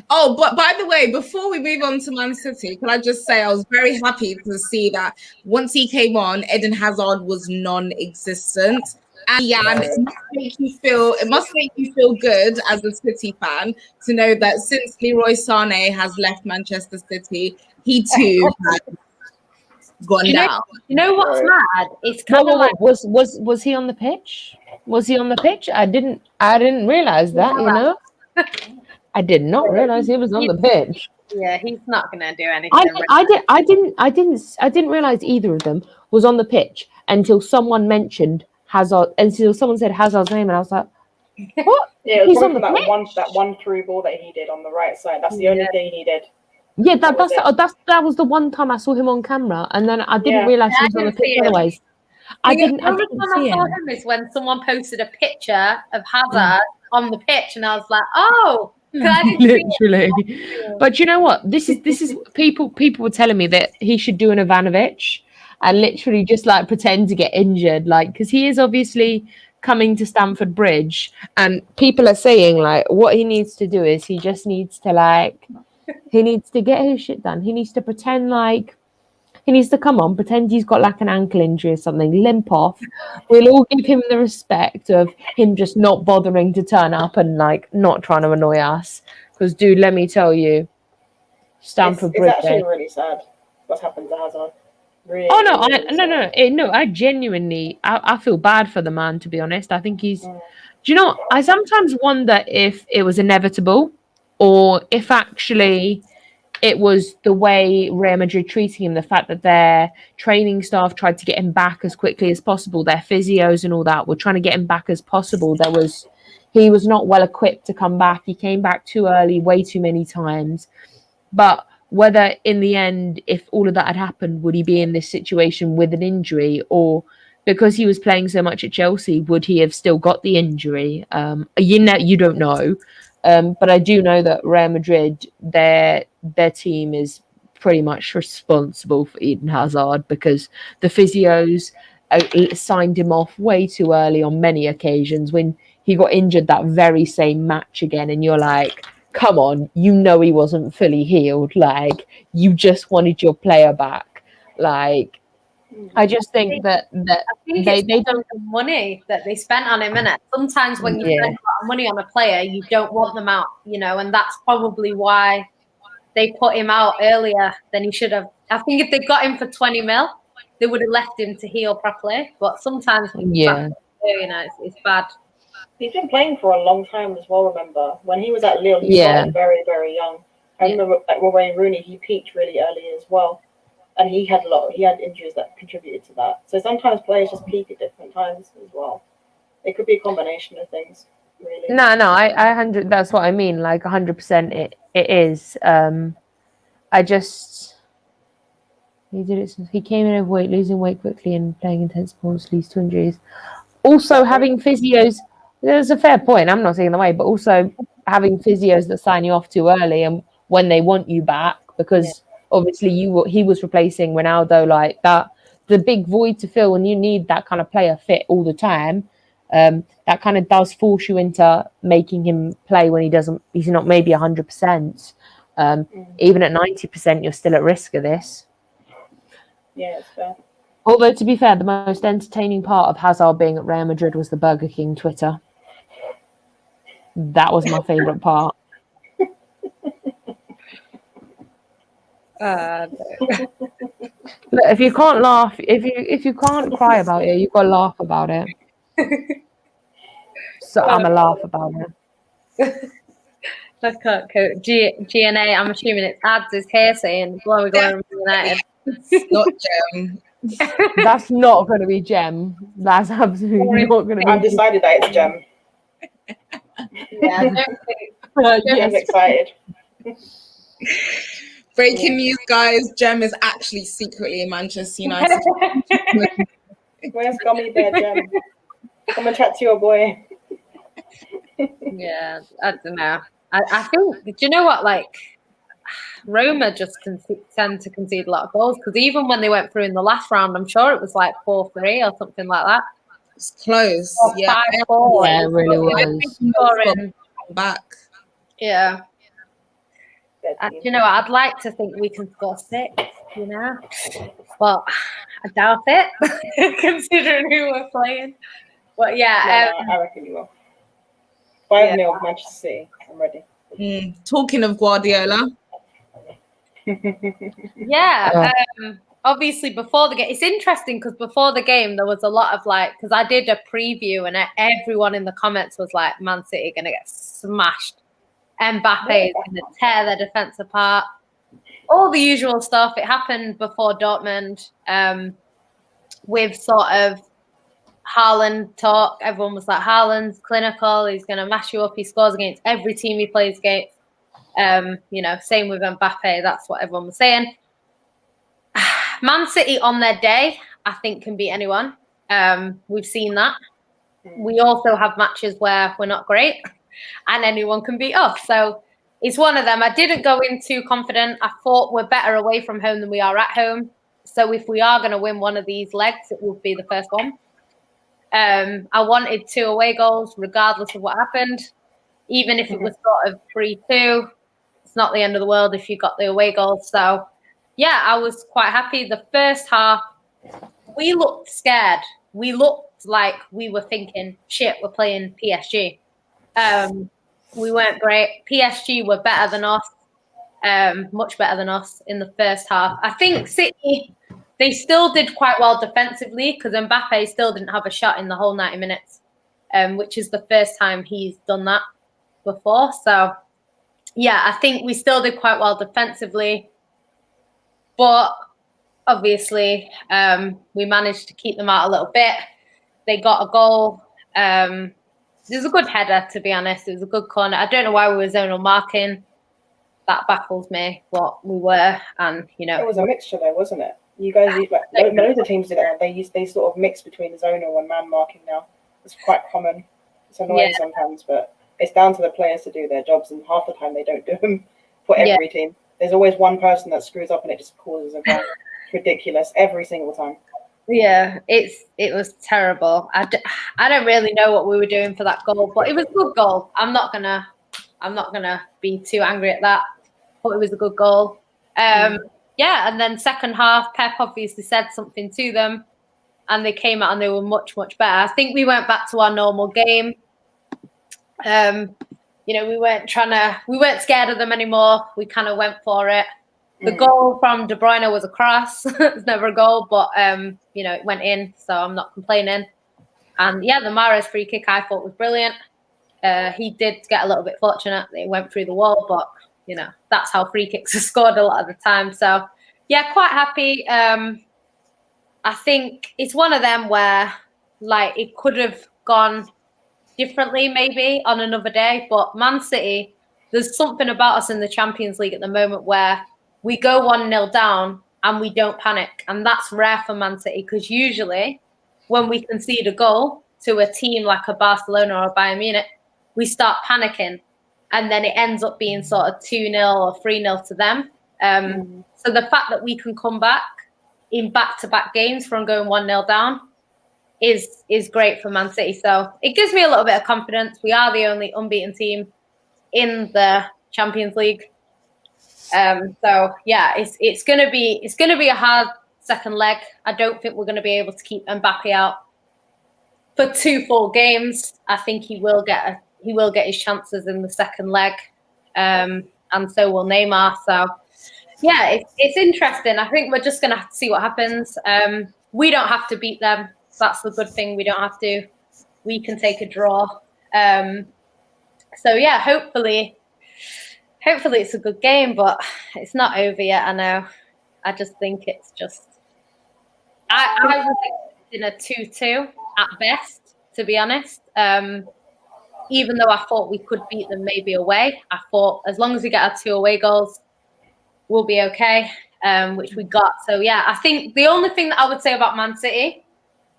Speaker 3: Oh, but by the way, before we move on to Man City, can I just say I was very happy to see that once he came on, Eden Hazard was non-existent. And Jan, it must make you feel good as a City fan to know that since Leroy Sané has left Manchester City, he too gone down.
Speaker 1: You know what's mad? It's kind of like
Speaker 4: was he on the pitch? Was he on the pitch? I didn't realize that. You know, I did not realize he was on the pitch.
Speaker 1: Yeah, he's not gonna do anything.
Speaker 4: I didn't realize either of them was on the pitch until someone mentioned Hazard. Until someone said Hazard's name, and I was like, "What?
Speaker 2: Yeah, it was
Speaker 4: He's
Speaker 2: probably
Speaker 4: on
Speaker 2: from
Speaker 4: the
Speaker 2: that one through ball that he did on the right side. That's the only thing he did.
Speaker 4: Yeah, that was the one time I saw him on camera, and then I didn't realize he was on the pitch. Otherwise, I didn't
Speaker 1: The time
Speaker 4: see
Speaker 1: I saw
Speaker 4: him.
Speaker 1: him is when someone posted a picture of Hazard on the pitch, and I was like, "Oh,
Speaker 4: literally." But you know what? This is people were telling me that he should do an Ivanovic and literally just like pretend to get injured, like because he is obviously coming to Stamford Bridge, and people are saying like what he needs to do is he just needs to he needs to get his shit done. He needs to pretend like he needs to come on, pretend he's got like an ankle injury or something, limp off. We'll all give him the respect of him just not bothering to turn up and like not trying to annoy us. Because, dude, let me tell you, Stamford Bridge.
Speaker 2: It's actually really sad what's happened to Hazard. Really,
Speaker 4: Oh no,
Speaker 2: really
Speaker 4: no! I genuinely, I feel bad for the man. To be honest, I think he's. Do you know? I sometimes wonder if it was inevitable, or if actually it was the way Real Madrid treating him, the fact that their training staff tried to get him back as quickly as possible, their physios and all that were trying to get him back as possible. He was not well equipped to come back. He came back too early, way too many times. But whether in the end, if all of that had happened, would he be in this situation with an injury, or because he was playing so much at Chelsea, would he have still got the injury? You don't know. But I do know that Real Madrid, their team is pretty much responsible for Eden Hazard because the physios signed him off way too early on many occasions when he got injured that very same match again. And you're like, come on, you know he wasn't fully healed. Like, you just wanted your player back. Like, I just think that they don't
Speaker 1: the money that they spent on him, innit? Sometimes when you spend a lot of money on a player, you don't want them out, and that's probably why they put him out earlier than he should have. I think if they got him for 20 mil, they would have left him to heal properly. But sometimes, it's bad.
Speaker 2: He's been playing for a long time as well. Remember when he was at Lille, he started very, very young. I remember like Wayne Rooney, he peaked really early as well. And he had injuries that contributed to that. So sometimes players just peak at different times as well. It could be a combination of things, really.
Speaker 4: No, I 100. That's what I mean. Like 100%, it is. I just he did it. He came in overweight, losing weight quickly, and playing intense sports leads to injuries. Also, having physios. There's a fair point. I'm not taking away, but also having physios that sign you off too early and when they want you back because. Obviously, he was replacing Ronaldo like that. The big void to fill, and you need that kind of player fit all the time. That kind of does force you into making him play when he's not maybe 100%. Even at 90%, you're still at risk of this.
Speaker 2: Yeah, it's fair.
Speaker 4: Although, to be fair, the most entertaining part of Hazard being at Real Madrid was the Burger King Twitter. That was my favourite part. Look, if you can't laugh, if you can't cry about it, you've got to laugh about it. So I'm a laugh about it.
Speaker 1: Look at GNA. I'm assuming it's ads is here saying glory United.
Speaker 3: Not Gem.
Speaker 4: That's not going to be Gem. That's absolutely not going to be.
Speaker 2: I've decided that it's Gem.
Speaker 1: Yeah,
Speaker 2: I'm excited.
Speaker 3: Breaking news, guys. Gem is actually secretly in Manchester United.
Speaker 2: Where's Gummy Bear Gem? Come and chat to your boy.
Speaker 1: Yeah, I don't know. I think, do you know what? Like, Roma just tend to concede a lot of goals because even when they went through in the last round, I'm sure it was like 4-3 or something like that.
Speaker 3: It's close.
Speaker 1: Or 5-4.
Speaker 4: Yeah, it really was.
Speaker 3: Back.
Speaker 1: Yeah. You know, I'd like to think we can score 6, but I doubt it, considering who we're playing. But yeah,
Speaker 2: I reckon you will. 5-0 Manchester City. I'm ready.
Speaker 3: Talking of Guardiola.
Speaker 1: obviously before the game, it's interesting because before the game there was a lot of like, because I did a preview and everyone in the comments was like, Man City gonna get smashed, Mbappe is gonna tear their defense apart, all the usual stuff. It happened before Dortmund, with sort of Haaland talk. Everyone was like, Haaland's clinical, he's gonna mash you up, he scores against every team he plays against. Same with Mbappe, that's what everyone was saying. Man City on their day, I think, can beat anyone. We've seen that. We also have matches where we're not great and anyone can beat us. So it's one of them. I didn't go in too confident. I thought we're better away from home than we are at home. So if we are going to win one of these legs, it will be the first one. I wanted 2 away goals, regardless of what happened. Even if it was sort of 3-2, it's not the end of the world if you got the away goals. So yeah, I was quite happy. The first half, we looked scared. We looked like we were thinking, shit, we're playing PSG. We weren't great. PSG were better than us, much better than us in the first half. I think City, they still did quite well defensively because Mbappe still didn't have a shot in the whole 90 minutes, which is the first time he's done that before. So, yeah, I think we still did quite well defensively. But obviously, we managed to keep them out a little bit. They got a goal. It was a good header, to be honest. It was a good corner. I don't know why we were zonal marking. That baffles me what we were. And,
Speaker 2: it was a mixture though, wasn't it? You guys, loads of teams did it. They sort of mix between the zonal and man marking now. It's quite common. It's annoying sometimes, but it's down to the players to do their jobs, and half the time they don't do them for every team. There's always one person that screws up and it just causes a goal. Ridiculous every single time.
Speaker 1: Yeah, it was terrible. I don't really know what we were doing for that goal, but it was a good goal. I'm not gonna be too angry at that. But it was a good goal. Yeah, and then second half, Pep obviously said something to them, and they came out and they were much, much better. I think we went back to our normal game. We weren't scared of them anymore. We kind of went for it. The goal from De Bruyne was a cross. It's never a goal, but it went in, so I'm not complaining. And yeah, the Mahrez free kick I thought was brilliant. He did get a little bit fortunate. It went through the wall, but that's how free kicks are scored a lot of the time. So yeah, quite happy. I think it's one of them where it could have gone differently maybe on another day, but Man City, there's something about us in the Champions League at the moment where we go 1-0 down and we don't panic, and that's rare for Man City because usually when we concede a goal to a team like a Barcelona or a Bayern Munich, we start panicking, and then it ends up being sort of 2-0 or 3-0 to them. So the fact that we can come back in back-to-back games from going 1-0 down is great for Man City. So it gives me a little bit of confidence. We are the only unbeaten team in the Champions League. So yeah, it's gonna be a hard second leg. I don't think we're gonna be able to keep Mbappe out for 2 full games. I think he will get his chances in the second leg, and so will Neymar. So yeah, it's interesting. I think we're just gonna have to see what happens. We don't have to beat them. That's the good thing. We don't have to. We can take a draw. So yeah, hopefully it's a good game, but it's not over yet. I know. I just think it's just. I was expecting a 2-2 at best, to be honest. Even though I thought we could beat them maybe away, I thought as long as we get our 2 away goals, we'll be okay, which we got. So yeah, I think the only thing that I would say about Man City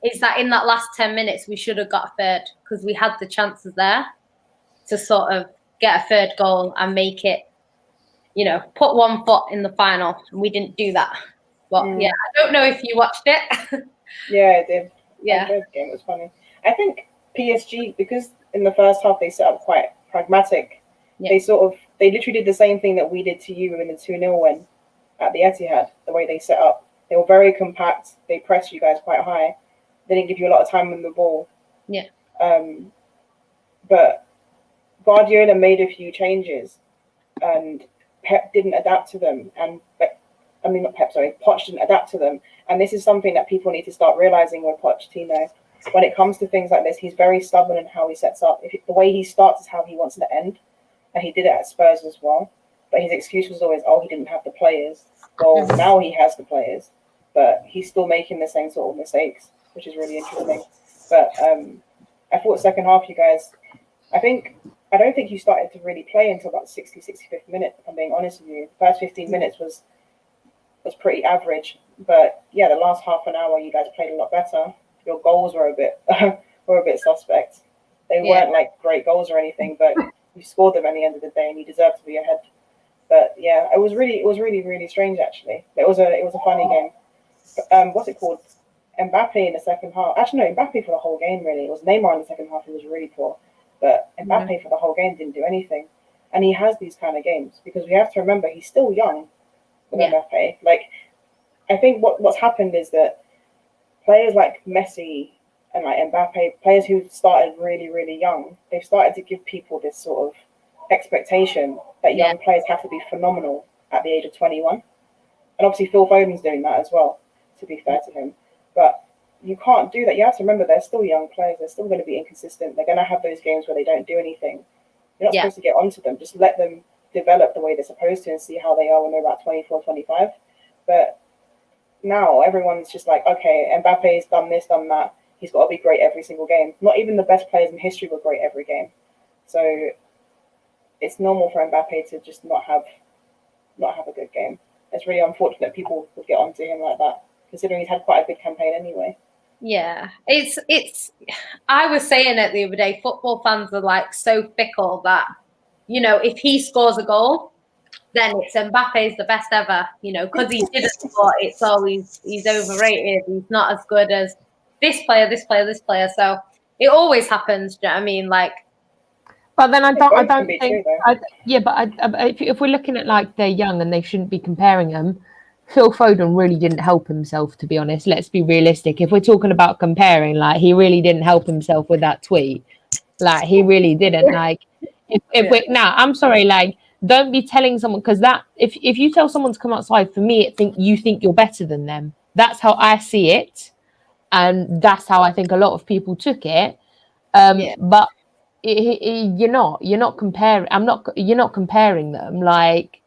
Speaker 1: is that in that last 10 minutes, we should have got a third because we had the chances there to sort of get a third goal and make it, put one foot in the final. And we didn't do that. But yeah, I don't know if you watched it.
Speaker 2: Yeah, I did.
Speaker 1: Yeah.
Speaker 2: The game was funny. I think PSG, because in the first half they set up quite pragmatic, they literally did the same thing that we did to you in the 2-0 win at the Etihad, the way they set up. They were very compact. They pressed you guys quite high. They didn't give you a lot of time on the ball.
Speaker 1: Yeah.
Speaker 2: But Guardiola made a few changes and Pep didn't adapt to them. And not Pep, sorry, Poch didn't adapt to them. And this is something that people need to start realizing with Pochettino. When it comes to things like this, he's very stubborn in how he sets up. The way he starts is how he wants to end. And he did it at Spurs as well. But his excuse was always, he didn't have the players. Well, now he has the players, but he's still making the same sort of mistakes, which is really interesting. But I thought second half, you guys, I don't think you started to really play until about 60, 65th minute, if I'm being honest with you. The first 15 minutes was pretty average. But yeah, the last half an hour, you guys played a lot better. Your goals were a bit suspect. They weren't like great goals or anything, but you scored them at the end of the day, and you deserve to be ahead. But yeah, it was really strange actually. It was a funny game. What's it called? Mbappe in the second half. Actually, no, Mbappe for the whole game really. It was Neymar in the second half who was really poor, but Mbappe for the whole game didn't do anything. And he has these kind of games because we have to remember he's still young with Mbappe. Like, I think what's happened is that players like Messi and like Mbappe, players who started really, really young, they've started to give people this sort of expectation that young players have to be phenomenal at the age of 21. And obviously Phil Foden's doing that as well, to be fair to him. But you can't do that. You have to remember they're still young players. They're still going to be inconsistent. They're going to have those games where they don't do anything. You're not supposed to get onto them. Just let them develop the way they're supposed to and see how they are when they're about 24, 25. But now everyone's just like, okay, Mbappe's done this, done that. He's got to be great every single game. Not even the best players in history were great every game. So it's normal for Mbappe to just not have a good game. It's really unfortunate people would get onto him like that, considering he's had quite a big campaign anyway.
Speaker 1: Yeah, it's. I was saying it the other day. Football fans are like so fickle that, if he scores a goal, then it's Mbappe's the best ever. Because he didn't score, it's always he's overrated. He's not as good as this player, this player, this player. So it always happens. Do you know what I mean? Like.
Speaker 4: But then I don't think. If we're looking at like they're young and they shouldn't be comparing them. Phil Foden really didn't help himself, to be honest. Let's be realistic. If we're talking about comparing, like he really didn't help himself with that tweet. Like he really didn't. Like if we now, I'm sorry. Like don't be telling someone because that if you tell someone to come outside, for me, you think you're better than them. That's how I see it, and that's how I think a lot of people took it. But you're not comparing. You're not comparing them. Like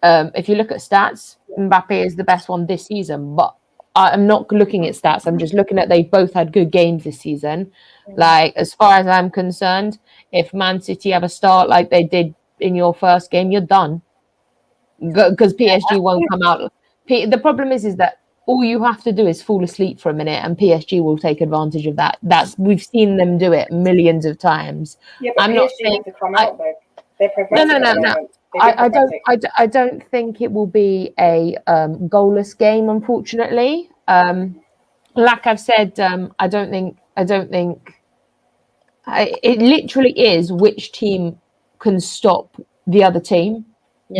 Speaker 4: if you look at stats. Mbappe is the best one this season, but I'm not looking at stats. I'm just looking at they've both had good games this season. Like, as far as I'm concerned, if Man City have a start like they did in your first game, you're done. Because PSG won't come out. The problem is that all you have to do is fall asleep for a minute and PSG will take advantage of that. We've seen them do it millions of times.
Speaker 2: Yeah, but I'm PSG not saying to come out though. They're pragmatic.
Speaker 4: No. I don't think it will be a goalless game, unfortunately. Like I've said, I don't think it literally is which team can stop the other team.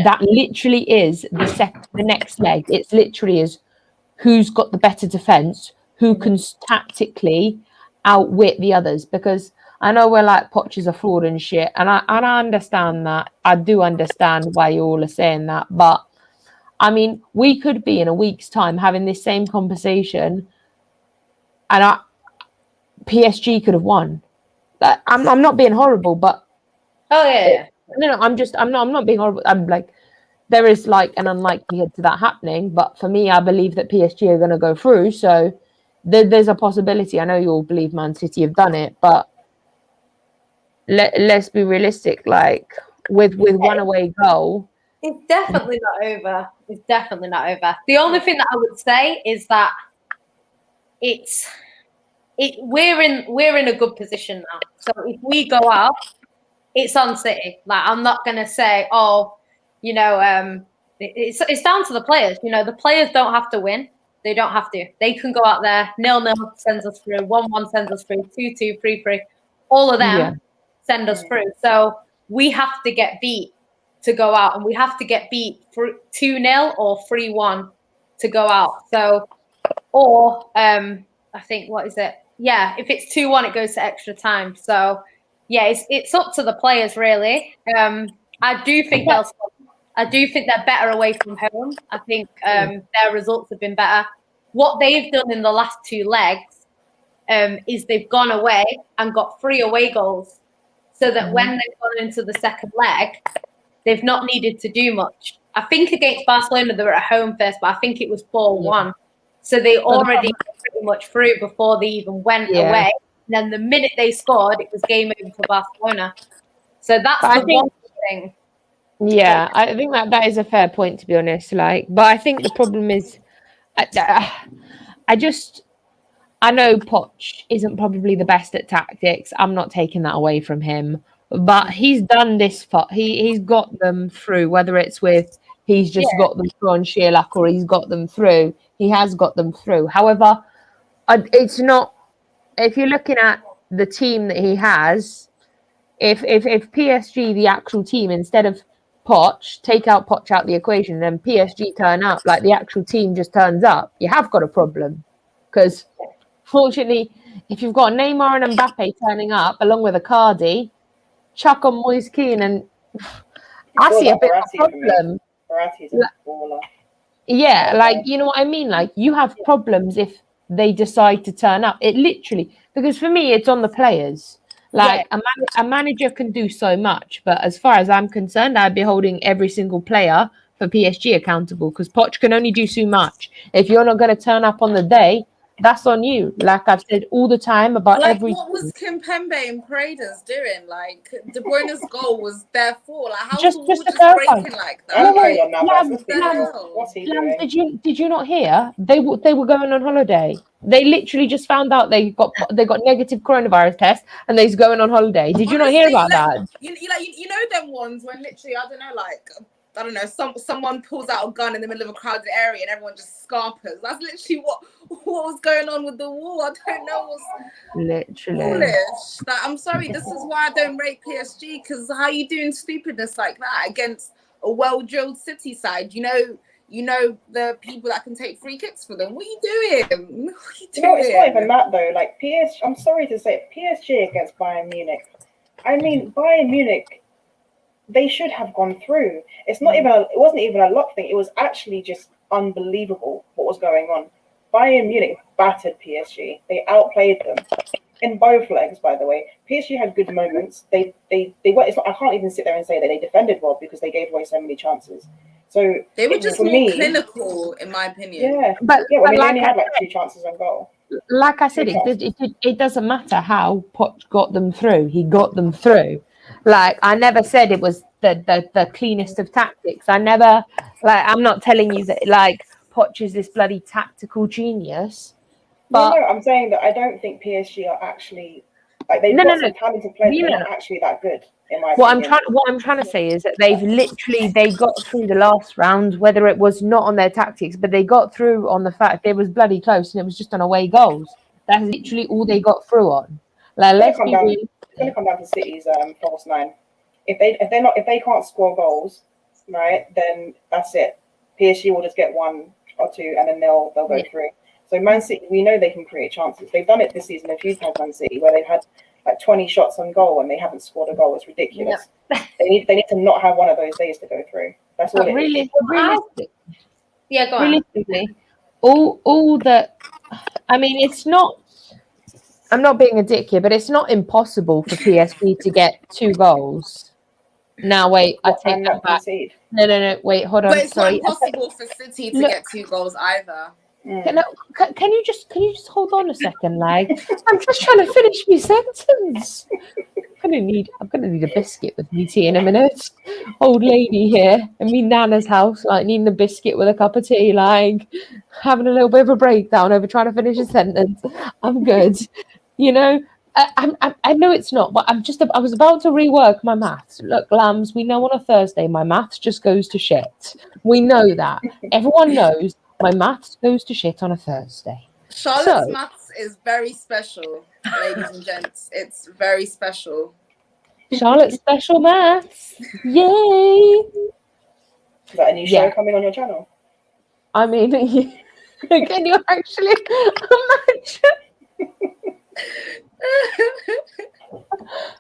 Speaker 4: That literally is the next leg. It's literally is who's got the better defense, who can tactically outwit the others, because I know we're like Poch is a fraud and shit, and I understand that. I do understand why you all are saying that, but I mean, we could be in a week's time having this same conversation, and PSG could have won. I'm not being horrible, but no, I'm not being horrible. I'm like, there is like an unlikelihood to that happening, but for me, I believe that PSG are going to go through. So there's a possibility. I know you all believe Man City have done it, but let's be realistic. Like with one away goal,
Speaker 1: it's definitely not over. It's definitely not over. The only thing that I would say is that we're in a good position now. So if we go out, it's on City. Like, I'm not gonna say, it's down to the players. The players don't have to win. They don't have to. They can go out there. 0-0 sends us through. 1-1 sends us through. 2-2, 3-3. All of them send us through. So we have to get beat to go out, and we have to get beat for 2-0 or 3-1 to go out. So, or I think, what is it? Yeah, if it's 2-1, it goes to extra time. So, yeah, it's up to the players really. I do think they'll. I do think they're better away from home. I think their results have been better. What they've done in the last 2 legs is they've gone away and got 3 away goals, so that when they've gone into the second leg, they've not needed to do much. I think against Barcelona they were at home first, but I think it was 4-1. So they already pretty much through before they even went away. And then the minute they scored, it was game over for Barcelona. So that's one thing.
Speaker 4: Yeah, I think that is a fair point, to be honest. Like, but I think the problem is, I know Poch isn't probably the best at tactics. I'm not taking that away from him, but he's done this. He's got them through. Whether it's with he's just got them through on sheer luck, or he's got them through. He has got them through. However, it's not. If you're looking at the team that he has, if PSG, the actual team, instead of Poch, take out Poch out the equation, then PSG turn up, like the actual team just turns up, you have got a problem. Because fortunately, if you've got Neymar and Mbappe turning up along with Icardi, chuck on Moise Kean, and I see a bit of a problem.
Speaker 2: Verratti's a baller.
Speaker 4: Yeah, like, you know what I mean? Like, you have problems if they decide to turn up. It literally, because for me, it's on the players. Like, a manager can do so much, but as far as I'm concerned, I'd be holding every single player for PSG accountable, because Poch can only do so much. If you're not going to turn up on the day, that's on you. Like I've said all the time about every.
Speaker 3: What was Kimpembe and Paredes doing? Like, De Bruyne's goal was their fault. Like, how
Speaker 4: Just
Speaker 3: was
Speaker 4: to
Speaker 3: just breaking like that?
Speaker 2: What's he doing?
Speaker 4: Did you not hear? They were going on holiday. They literally just found out they got negative coronavirus test, and they're going on holiday. Did you not hear about that?
Speaker 3: You know them ones when literally, I don't know, someone pulls out a gun in the middle of a crowded area and everyone just scarpers. That's literally what was going on with the wall. I don't know what's
Speaker 4: literally
Speaker 3: foolish. Like, I'm sorry, this is why I don't rate PSG, because how are you doing stupidness like that against a well-drilled City side? You know the people that can take free kicks for them. What are you doing?
Speaker 2: It's not even that though. Like I'm sorry to say, PSG against Bayern Munich. I mean, Bayern Munich, they should have gone through. It wasn't even a luck thing. It was actually just unbelievable what was going on. Bayern Munich battered PSG. They outplayed them in both legs, by the way. PSG had good moments. They were. It's not, I can't even sit there and say that they defended well, because they gave away so many chances. So
Speaker 3: they were just more clinical, in my opinion.
Speaker 2: Yeah, but they only had like 2 chances on goal.
Speaker 4: Like I said, it doesn't matter how Poch got them through. He got them through. Like, I never said it was the cleanest of tactics. I never, like, I'm not telling you that, like, Poch is this bloody tactical genius. But
Speaker 2: no, I'm saying that I don't think PSG are actually, like, they've got some talented players, but they're not actually that good, in my opinion.
Speaker 4: What I'm trying to say is that they got through the last round, whether it was not on their tactics, but they got through on the fact it was bloody close and it was just on away goals. That's literally all they got through on. Like,
Speaker 2: it's going to come down to City's false 9. If they can't score goals, right, then that's it. PSG will just get 1 or 2, and then they'll go through. So Man City, we know they can create chances. They've done it this season a few times, Man City, where they've had like 20 shots on goal and they haven't scored a goal. It's ridiculous. Yeah. They need to not have one of those days to go through. That's all it is.
Speaker 1: Yeah, go on.
Speaker 4: Realistically, all that. I mean, it's not. I'm not being a dick here, but it's not impossible for PSG to get 2 goals. Now, wait, I take that back. No, wait, hold on.
Speaker 3: But it's not impossible for City to get 2 goals either.
Speaker 4: Can you just hold on a second? Like, I'm just trying to finish my sentence. I'm gonna need a biscuit with me tea in a minute. Old lady here in me nana's house, like needing a biscuit with a cup of tea, like having a little bit of a breakdown over trying to finish a sentence. I'm good, you know. I know it's not, but I was about to rework my maths. Look, lambs, we know on a Thursday my maths just goes to shit. We know that. Everyone knows my maths goes to shit on a Thursday.
Speaker 3: Charlotte's maths is very special, ladies and gents. It's very special.
Speaker 4: Charlotte's special maths. Yay!
Speaker 2: Is that a new show coming on your channel?
Speaker 4: I mean, can you actually imagine?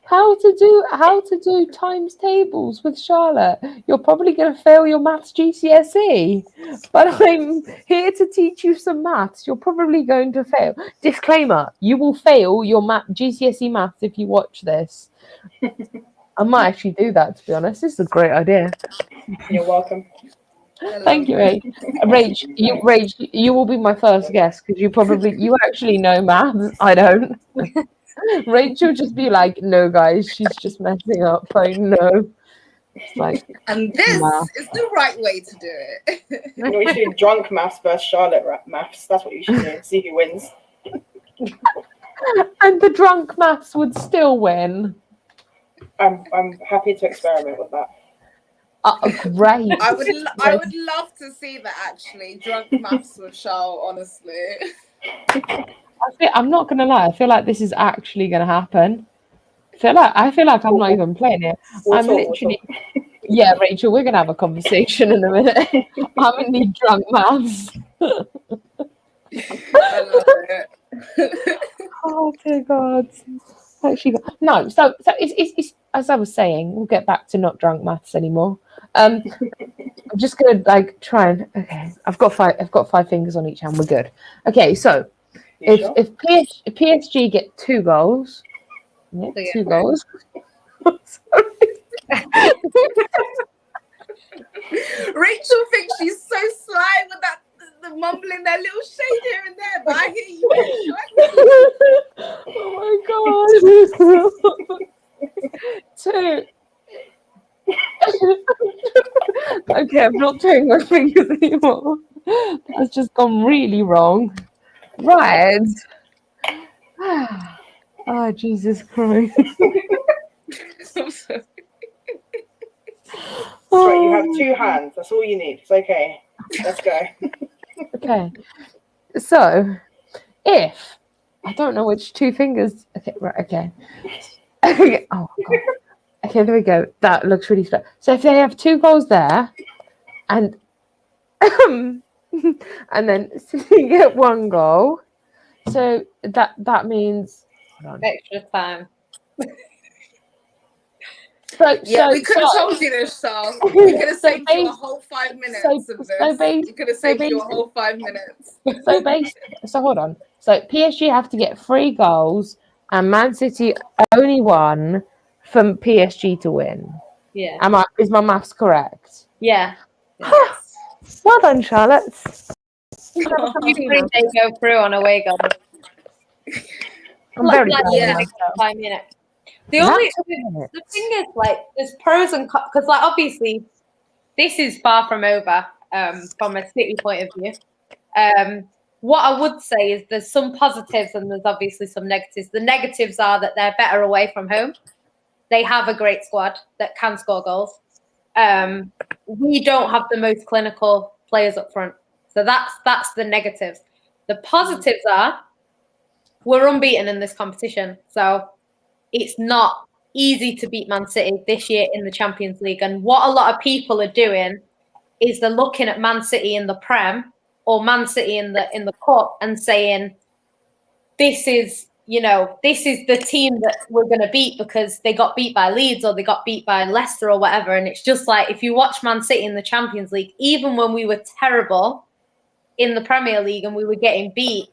Speaker 4: how to do times tables with Charlotte. You're probably going to fail your maths GCSE, but I'm here to teach you some maths. You're probably going to fail. Disclaimer: you will fail your GCSE maths if you watch this. I might actually do that, to be honest. This is a great idea.
Speaker 2: You're welcome.
Speaker 4: Thank you, Rach. Rach, you will be my first guest because you actually know maths. I don't. Rachel just be like, no, guys, she's just messing up. Like, no. It's like,
Speaker 3: And this
Speaker 4: nah.
Speaker 3: is the right way to do it.
Speaker 2: You know, we should do drunk maths versus Charlotte maths. That's what you should do. See who wins.
Speaker 4: And the drunk maths would still win.
Speaker 2: I'm happy to experiment with that.
Speaker 4: Great.
Speaker 3: I would love to see that actually. Drunk maths with Charles, honestly.
Speaker 4: I'm not gonna lie. I feel like this is actually gonna happen. I feel like I'm not even playing it. I'm literally. Yeah, Rachel, we're gonna have a conversation in a minute. I'm gonna need drunk maths.
Speaker 3: I love it.
Speaker 4: Oh dear God. Actually, no. So it's as I was saying. We'll get back to not drunk maths anymore. I'm just gonna like try and okay. I've got five fingers on each hand. We're good. Okay, so if PSG get 2 goals, two goals.
Speaker 3: Rachel thinks she's so sly with that the mumbling, that little shade here and there, but I hear you.
Speaker 4: Oh my God. 2. Okay, I'm not doing my fingers anymore. That's just gone really wrong. Right. Oh, Jesus Christ.
Speaker 3: I'm sorry.
Speaker 2: Sorry, you have 2 hands. That's all you need. It's okay. Let's go.
Speaker 4: Okay. So, if I don't know which 2 fingers. Okay, right. Okay. Okay. Oh God. Okay, there we go. That looks really slow. So if they have 2 goals there, and and then you get 1 goal, so that means
Speaker 1: Extra time.
Speaker 3: We could have told you this, Charles. We could have saved you a whole 5 minutes of this. We could have saved you a whole 5 minutes.
Speaker 4: So hold on. So PSG have to get 3 goals, and Man City only 1 for PSG to win.
Speaker 1: Yeah.
Speaker 4: Is my maths correct?
Speaker 1: Yeah.
Speaker 4: Well done, Charlotte.
Speaker 1: You 3 days go through on away goal.
Speaker 4: I'm very
Speaker 1: proud. 5 minutes. The thing is, like, there's pros and cons, because, like, obviously, this is far from over from a City point of view. What I would say is there's some positives and there's obviously some negatives. The negatives are that they're better away from home. They have a great squad that can score goals. We don't have the most clinical players up front. So that's the negatives. The positives are we're unbeaten in this competition. So it's not easy to beat Man City this year in the Champions League. And what a lot of people are doing is they're looking at Man City in the Prem or Man City in the Cup and saying, this is the team that we're going to beat because they got beat by Leeds or they got beat by Leicester or whatever. And it's just like, if you watch Man City in the Champions League, even when we were terrible in the Premier League and we were getting beat,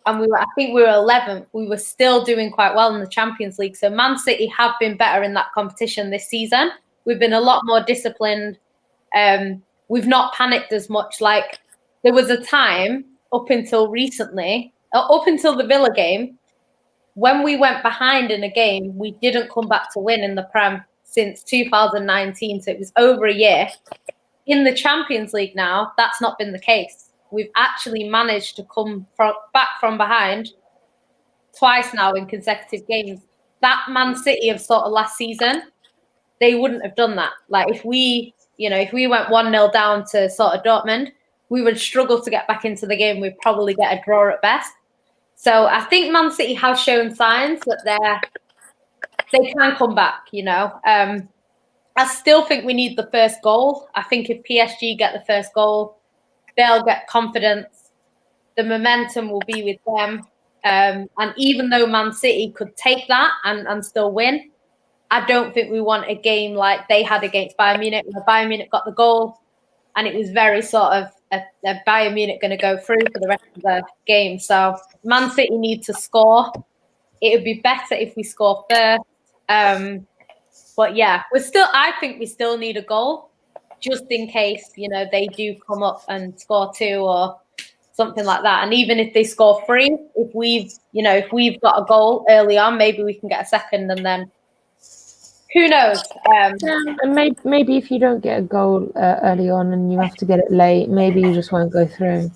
Speaker 1: and I think we were 11th, we were still doing quite well in the Champions League. So Man City have been better in that competition this season. We've been a lot more disciplined. We've not panicked as much. Like, there was a time up until recently, up until the Villa game, when we went behind in a game, we didn't come back to win in the Prem since 2019. So it was over a year. In the Champions League now, that's not been the case. We've actually managed to come back from behind twice now in consecutive games. That Man City of sort of last season, they wouldn't have done that. Like, if we went 1-0 down to sort of Dortmund, we would struggle to get back into the game. We'd probably get a draw at best. So I think Man City have shown signs that they can come back, I still think we need the first goal. I think if PSG get the first goal, they'll get confidence. The momentum will be with them. And even though Man City could take that and still win, I don't think we want a game like they had against Bayern Munich, where Bayern Munich got the goal, and it was very sort of a Bayern Munich going to go through for the rest of the game. So Man City need to score. It would be better if we score first. But yeah, I think we still need a goal, just in case, they do come up and score 2 or something like that. And even if they score 3, if we've got a goal early on, maybe we can get a second, and then who knows?
Speaker 4: And maybe if you don't get a goal early on and you have to get it late, maybe you just won't go through.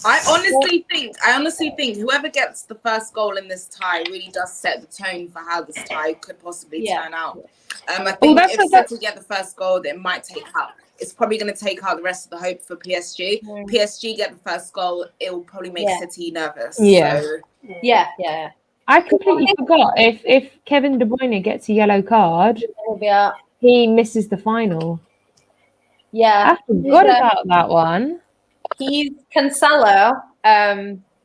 Speaker 3: I honestly think whoever gets the first goal in this tie really does set the tone for how this tie could possibly turn out. I think if City get the first goal, it might take out. It's probably going to take out the rest of the hope for PSG. PSG get the first goal, it will probably make City nervous.
Speaker 4: Yeah.
Speaker 3: So.
Speaker 1: Yeah.
Speaker 4: I completely forgot if Kevin De Bruyne gets a yellow card, he misses the final.
Speaker 1: Yeah,
Speaker 4: I forgot about that one.
Speaker 1: He's Cancelo.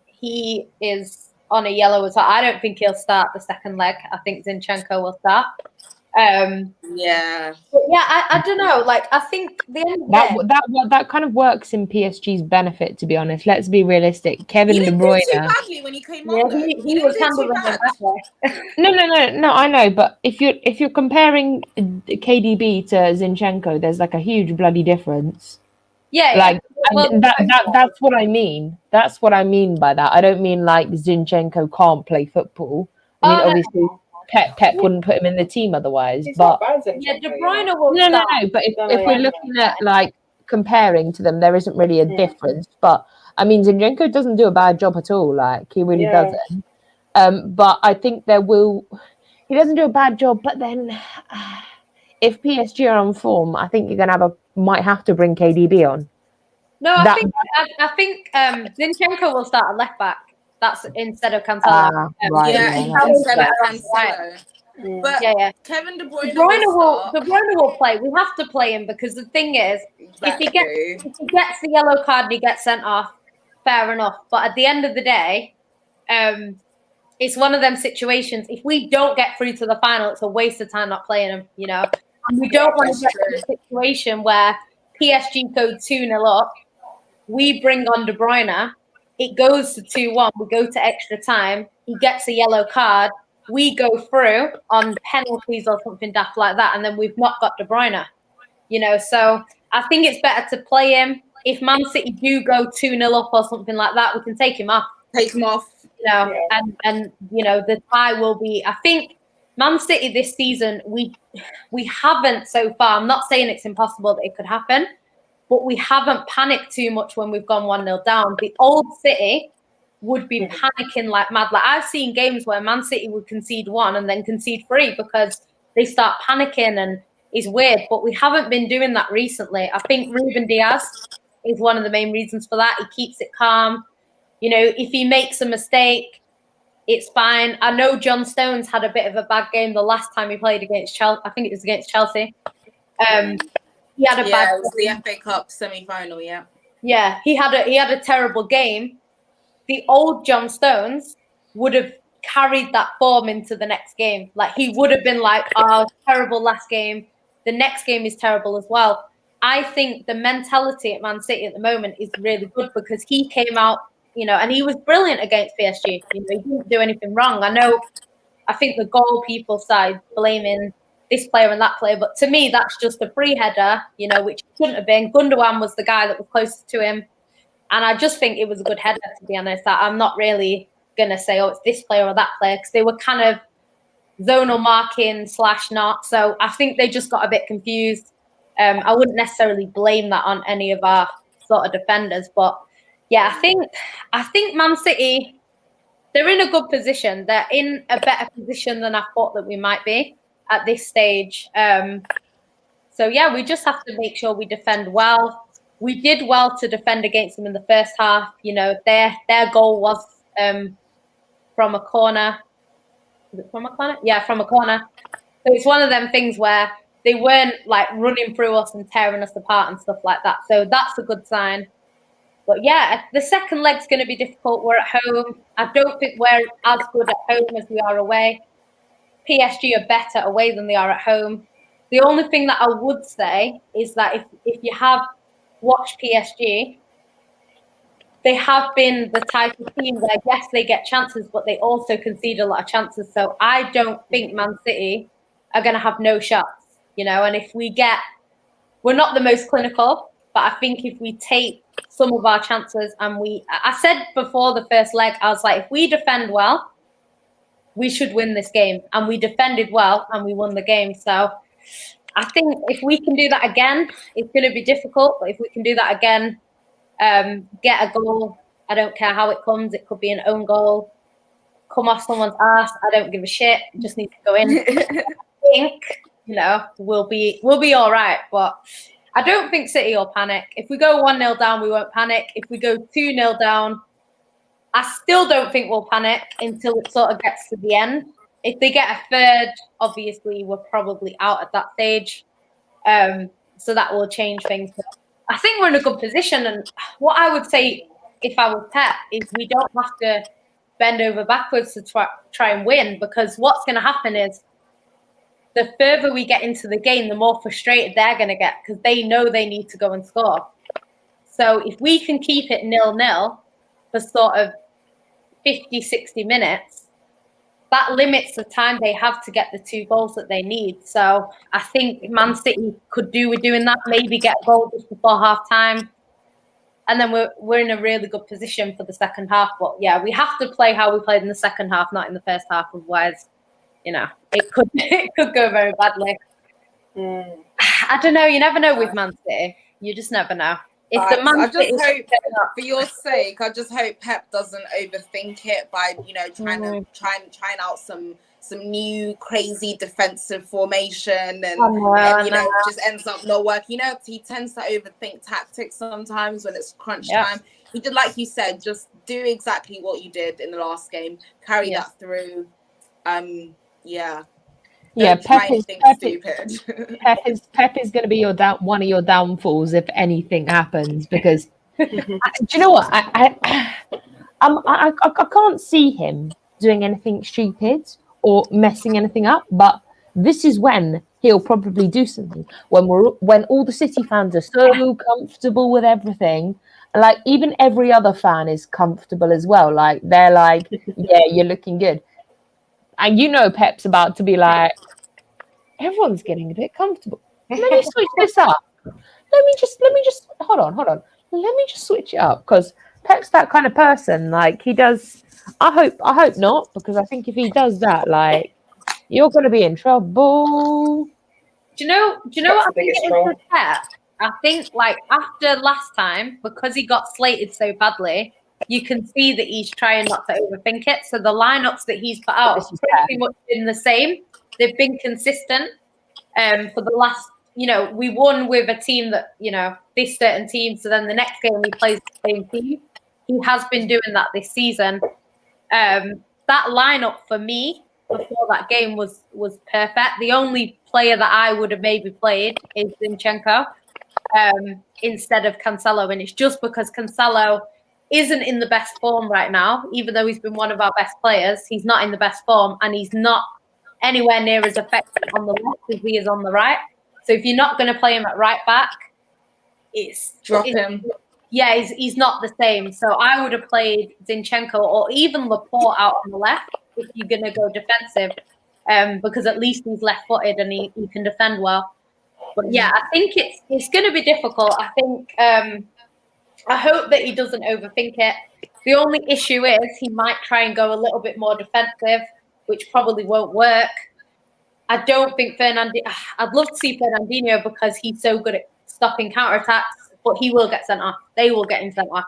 Speaker 1: He is on a yellow as well. I don't think he'll start the second leg. I think Zinchenko will start. I don't know. Like, I think the end of
Speaker 4: that kind of works in PSG's benefit. To be honest, let's be realistic. Kevin De Bruyne.
Speaker 3: He didn't do too badly when he came on.
Speaker 1: He was handling
Speaker 4: it. No. I know, but if you're comparing KDB to Zinchenko, there's like a huge bloody difference.
Speaker 1: Yeah,
Speaker 4: that's what I mean. That's what I mean by that. I don't mean like Zinchenko can't play football. I mean, obviously. Pep wouldn't put him in the team otherwise.
Speaker 2: He's
Speaker 4: but
Speaker 1: De Bruyne will
Speaker 4: no. But if we're looking at like comparing to them, there isn't really a difference. But I mean, Zinchenko doesn't do a bad job at all. Like he really doesn't. But I think he doesn't do a bad job. But then, if PSG are on form, I think you're gonna might have to bring KDB on.
Speaker 1: No, I think Zinchenko will start at left back. That's instead of Cancelo.
Speaker 3: Instead of Cancelo. But Kevin De Bruyne
Speaker 1: will play. We have to play him because the thing is, if he gets the yellow card and he gets sent off, fair enough. But at the end of the day, it's one of them situations. If we don't get through to the final, it's a waste of time not playing him. And we don't want to get to a situation where PSG go 2-0 up, we bring on De Bruyne. It goes to 2-1. We go to extra time. He gets a yellow card. We go through on penalties or something daft like that, and then we've not got De Bruyne. So I think it's better to play him. If Man City do go 2-0 up or something like that, we can take him off. And the tie will be. I think Man City this season we haven't so far. I'm not saying it's impossible that it could happen. But we haven't panicked too much when we've gone 1-0 down. The old City would be panicking like mad. Like I've seen games where Man City would concede 1 and then concede 3 because they start panicking, and it's weird. But we haven't been doing that recently. I think Ruben Diaz is one of the main reasons for that. He keeps it calm. If he makes a mistake, it's fine. I know John Stones had a bit of a bad game the last time he played against Chelsea. I think it was against Chelsea. He had a bad.
Speaker 3: It was the FA Cup semi-final.
Speaker 1: Yeah, he had a terrible game. The old John Stones would have carried that form into the next game. Like he would have been like, "Oh, terrible last game. The next game is terrible as well." I think the mentality at Man City at the moment is really good because he came out, and he was brilliant against PSG. He didn't do anything wrong. I think the goal people started blaming this player and that player, but to me that's just a free header, which couldn't have been. Gundogan was the guy that was closest to him, and I just think it was a good header, to be honest. I'm not really gonna say it's this player or that player because they were kind of zonal marking / not, so I think they just got a bit confused. I wouldn't necessarily blame that on any of our sort of defenders, but I think Man City, they're in a good position. They're in a better position than I thought that we might be at this stage. We just have to make sure we defend well. We did well to defend against them in the first half. Their goal was from a corner. Was it from a corner? Yeah, from a corner. So it's one of them things where they weren't like running through us and tearing us apart and stuff like that. So that's a good sign. But yeah, the second leg's going to be difficult. We're at home. I don't think we're as good at home as we are away. PSG are better away than they are at home. The only thing that I would say is that if you have watched PSG, they have been the type of team where, yes, they get chances, but they also concede a lot of chances. So I don't think Man City are going to have no shots, you know. And if we're not the most clinical, but I think if we take some of our chances and I said before the first leg, I was like, if we defend well, we should win this game. And we defended well and we won the game. So I think if we can do that again, it's going to be difficult. But if we can do that again, get a goal. I don't care how it comes. It could be an own goal, come off someone's ass. I don't give a shit. It just needs to go in. I think, you know, we'll be all right. But I don't think City will panic. If we go 1-0 down, we won't panic. If we go 2-0 down, I still don't think we'll panic until it sort of gets to the end. If they get a third, obviously we're probably out at that stage. So that will change things. But I think we're in a good position. And what I would say if I was Pep is we don't have to bend over backwards to try and win, because what's going to happen is the further we get into the game, the more frustrated they're going to get because they know they need to go and score. So if we can keep it 0-0 for sort of 50, 60 minutes, that limits the time they have to get the 2 goals that they need. So I think Man City could do with doing that, maybe get a goal just before half time. And then we're in a really good position for the second half. But yeah, we have to play how we played in the second half, not in the first half. Otherwise, you know, it could go very badly. I don't know. You never know with Man City. You just never know.
Speaker 3: I just hope, for your sake, I just hope Pep doesn't overthink it by, you know, trying out some new crazy defensive formation and you know, just ends up not working. You know, he tends to overthink tactics sometimes when it's crunch time. He did, like you said, just do exactly what you did in the last game, carry that through.
Speaker 4: Pep is going to be one of your downfalls if anything happens, because do you know what, I can't see him doing anything stupid or messing anything up, but this is when he'll probably do something, when all the City fans are so comfortable with everything, like even every other fan is comfortable as well, like they're like, yeah, you're looking good. And you know Pep's about to be like, everyone's getting a bit comfortable. Let me switch this up. Let me just hold on. Let me just switch it up, because Pep's that kind of person. Like he does. I hope not, because I think if he does that, like you're going to be in trouble.
Speaker 1: Do you know what I think it is with Pep? I think like after last time, because he got slated so badly, you can see that he's trying not to overthink it. So the lineups that he's put out have pretty much been the same. They've been consistent for the last, you know, we won with a team that, you know, this certain team. So then the next game he plays the same team. He has been doing that this season. That lineup for me before that game was perfect. The only player that I would have maybe played is Zinchenko instead of Cancelo. And it's just because Cancelo isn't in the best form right now, even though he's been one of our best players. He's not in the best form, and he's not anywhere near as effective on the left as he is on the right. So if you're not going to play him at right back,
Speaker 3: drop him.
Speaker 1: Yeah, he's not the same. So I would have played Zinchenko or even Laporte out on the left if you're going to go defensive, because at least he's left-footed and he can defend well. But yeah, I think it's going to be difficult. I think I hope that he doesn't overthink it. The only issue is he might try and go a little bit more defensive, which probably won't work. I don't think I'd love to see Fernandinho because he's so good at stopping counterattacks, but he will get sent off. They will get him sent off.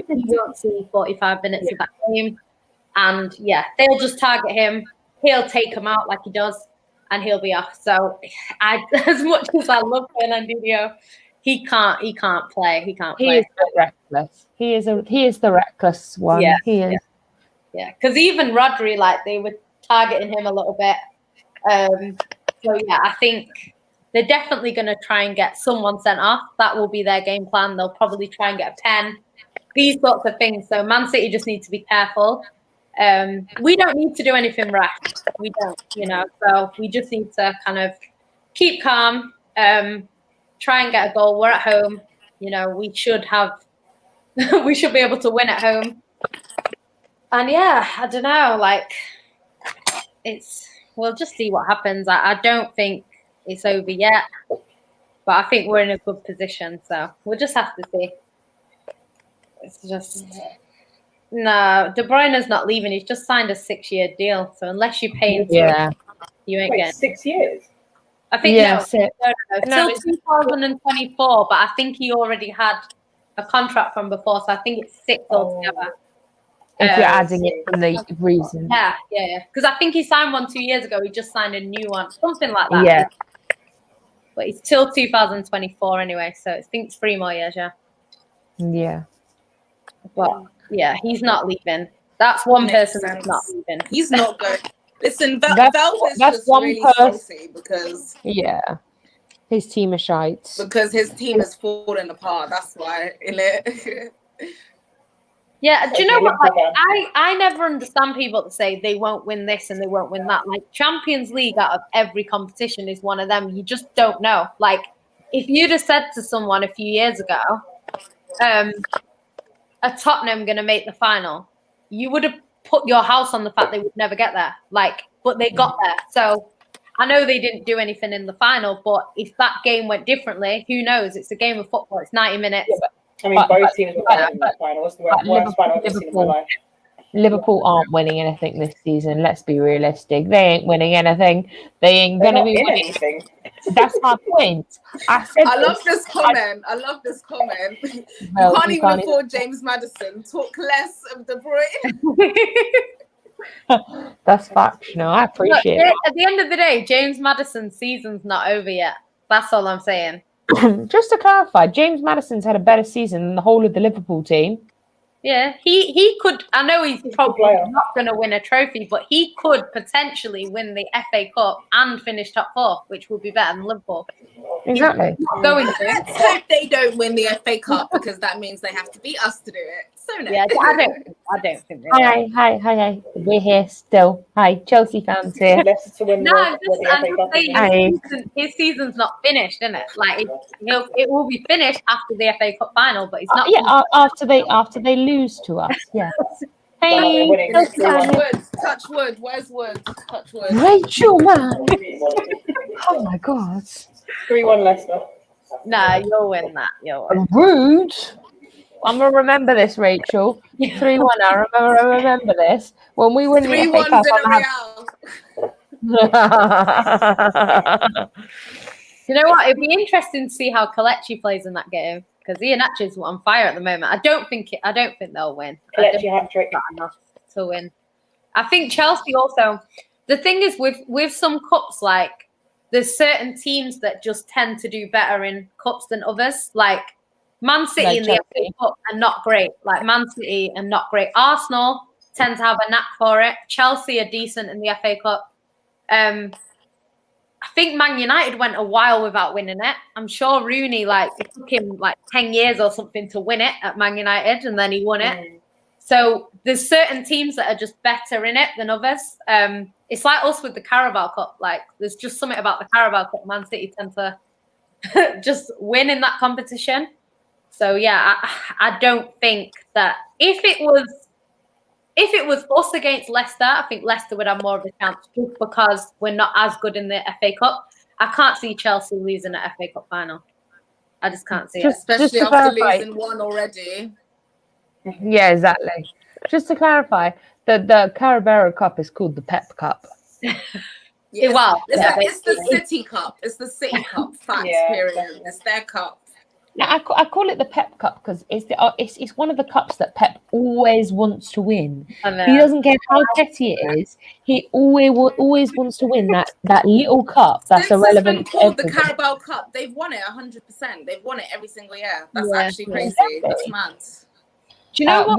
Speaker 1: He won't see 45 minutes of that game. And yeah, they'll just target him. He'll take them out like he does, and he'll be off. So as much as I love Fernandinho, he can't play. He can't play.
Speaker 4: He is reckless. He is the reckless one.
Speaker 1: Yeah,
Speaker 4: he is.
Speaker 1: Yeah, because even Rodri, like they were targeting him a little bit. So yeah, I think they're definitely going to try and get someone sent off. That will be their game plan. They'll probably try and get a pen, these sorts of things. So Man City just need to be careful. We don't need to do anything rash. We don't, so we just need to kind of keep calm, try and get a goal. We're at home. We should we should be able to win at home. And yeah, I don't know, we'll just see what happens. I don't think it's over yet, but I think we're in a good position. So we'll just have to see. It's just... No, De Bruyne's not leaving. He's just signed a 6-year deal. So unless you pay into it, you ain't getting
Speaker 2: 6 years.
Speaker 1: I think
Speaker 4: no,
Speaker 1: till 2024. But I think he already had a contract from before, so I think it's 6 altogether.
Speaker 4: If you're adding it from the reason.
Speaker 1: Yeah. Because I think he signed one 2 years ago. He just signed a new one, something like that.
Speaker 4: Yeah.
Speaker 1: But it's till 2024 anyway, so I think it's 3 more years.
Speaker 4: Yeah.
Speaker 1: But yeah, he's not leaving. That's one person that's not leaving.
Speaker 3: He's not going. Listen,
Speaker 4: That's
Speaker 3: just
Speaker 4: one
Speaker 3: really
Speaker 4: person.
Speaker 3: salty because
Speaker 4: his team is shite.
Speaker 3: Because his team is falling apart. That's why, innit?
Speaker 1: Yeah, do you know what? I never understand people that say they won't win this and they won't win that. Champions League out of every competition is one of them. You just don't know. If you'd have said to someone a few years ago, a Tottenham going to make the final, you would have put your house on the fact they would never get there. But they got there. So I know they didn't do anything in the final, but if that game went differently, who knows? It's a game of football. It's 90 minutes.
Speaker 2: Yeah, both teams were in the final. What's the worst final I've ever seen in my life?
Speaker 4: Liverpool aren't winning anything this season. Let's be realistic. They ain't winning anything. They ain't going to be winning anything. That's my point.
Speaker 3: I love this comment. You can't even afford James Maddison. Talk less of De
Speaker 4: Bruyne. That's factual. I appreciate it.
Speaker 1: At the end of the day, James Maddison's season's not over yet. That's all I'm saying.
Speaker 4: Just to clarify, James Maddison's had a better season than the whole of the Liverpool team.
Speaker 1: Yeah, he could. I know he's probably not going to win a trophy, but he could potentially win the FA Cup and finish top 4, which would be better than Liverpool.
Speaker 4: Exactly.
Speaker 1: Going to.
Speaker 3: Let's hope they don't win the FA Cup because that means they have to beat us to do it. So no.
Speaker 1: Yeah, I don't think.
Speaker 4: Hi. We're here still. Hi, Chelsea fans here.
Speaker 1: His season's not finished, isn't it? It will be finished after the FA Cup final, but it's not.
Speaker 4: Yeah, after they lose to us. Yeah. Hey,
Speaker 3: touch wood. Where's wood? Touch wood.
Speaker 4: Rachel, man. Oh my God.
Speaker 2: 3-1 Leicester.
Speaker 1: Nah, you'll win that.
Speaker 4: Rude. I'm gonna remember this, Rachel. 3-1. I remember this. When we win the FA Cup,
Speaker 1: You know what? It'd be interesting to see how Kelechi plays in that game because Iheanacho's on fire at the moment. I don't think they'll win.
Speaker 2: Kelechi hat-trick
Speaker 1: enough to win. I think Chelsea also. The thing is with some cups, there's certain teams that just tend to do better in cups than others. Man City in the FA Cup are not great. Man City are not great. Arsenal tend to have a knack for it. Chelsea are decent in the FA Cup. I think Man United went a while without winning it. I'm sure Rooney, it took him 10 years or something to win it at Man United, and then he won it. So there's certain teams that are just better in it than others. It's like us with the Carabao Cup. There's just something about the Carabao Cup. Man City tend to just win in that competition. So yeah, I don't think that if it was us against Leicester, I think Leicester would have more of a chance just because we're not as good in the FA Cup. I can't see Chelsea losing an FA Cup final. I just can't see it.
Speaker 3: Especially after losing one already.
Speaker 4: Yeah, exactly. Just to clarify, the Carabao Cup is called the Pep Cup.
Speaker 3: It's the City Cup. It's the City Cup. Facts, period. It's their cup.
Speaker 4: Now, I call it the Pep Cup because it's one of the cups that Pep always wants to win. He doesn't care how petty it is. He always wants to win that little cup that's irrelevant.
Speaker 3: It's been called the Carabao Cup. They've won it 100%. They've won it every single year. That's actually crazy. That's mad.
Speaker 1: Do you know what?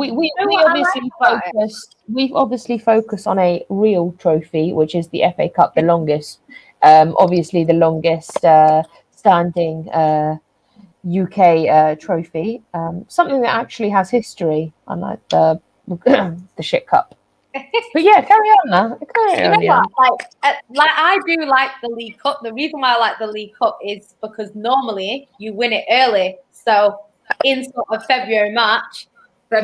Speaker 4: We obviously focus on a real trophy, which is the FA Cup, the longest Obviously, the longest standing UK trophy, something that actually has history, unlike the the shit cup. But yeah, carry on, man. Carry on, yeah.
Speaker 1: Like I do like the League Cup. The reason why I like the League Cup is because normally you win it early. So in sort of February, March,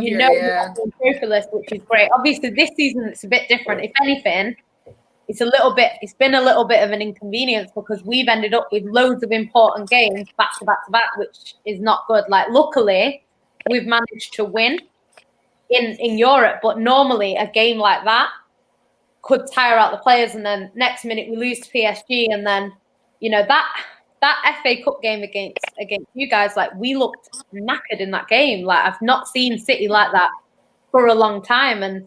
Speaker 1: you know you're on the trophy list, which is great. Obviously, this season it's a bit different. If anything, it's been a little bit of an inconvenience because we've ended up with loads of important games back to back to back, which is not good. Like, luckily, we've managed to win in Europe, but normally a game like that could tire out the players, and then next minute we lose to PSG, and then that FA Cup game against you guys, like, we looked knackered in that game. Like, I've not seen City like that for a long time, and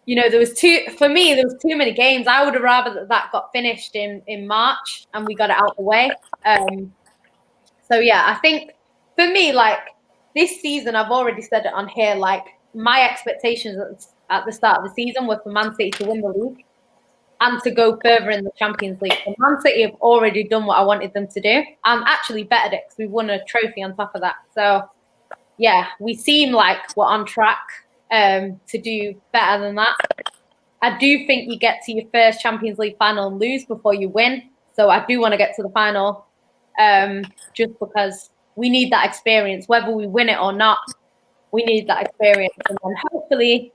Speaker 1: there was too many games. I would have rather that got finished in March and we got it out of the way. So yeah, I think for me, like, this season, I've already said it on here, like, my expectations at the start of the season were for Man City to win the league and to go further in the Champions League. And Man City have already done what I wanted them to do. I'm actually bettered it because we won a trophy on top of that. So yeah, we seem like we're on track to do better than that. I do think you get to your first Champions League final and lose before you win. So I do want to get to the final just because we need that experience. Whether we win it or not, we need that experience. And then hopefully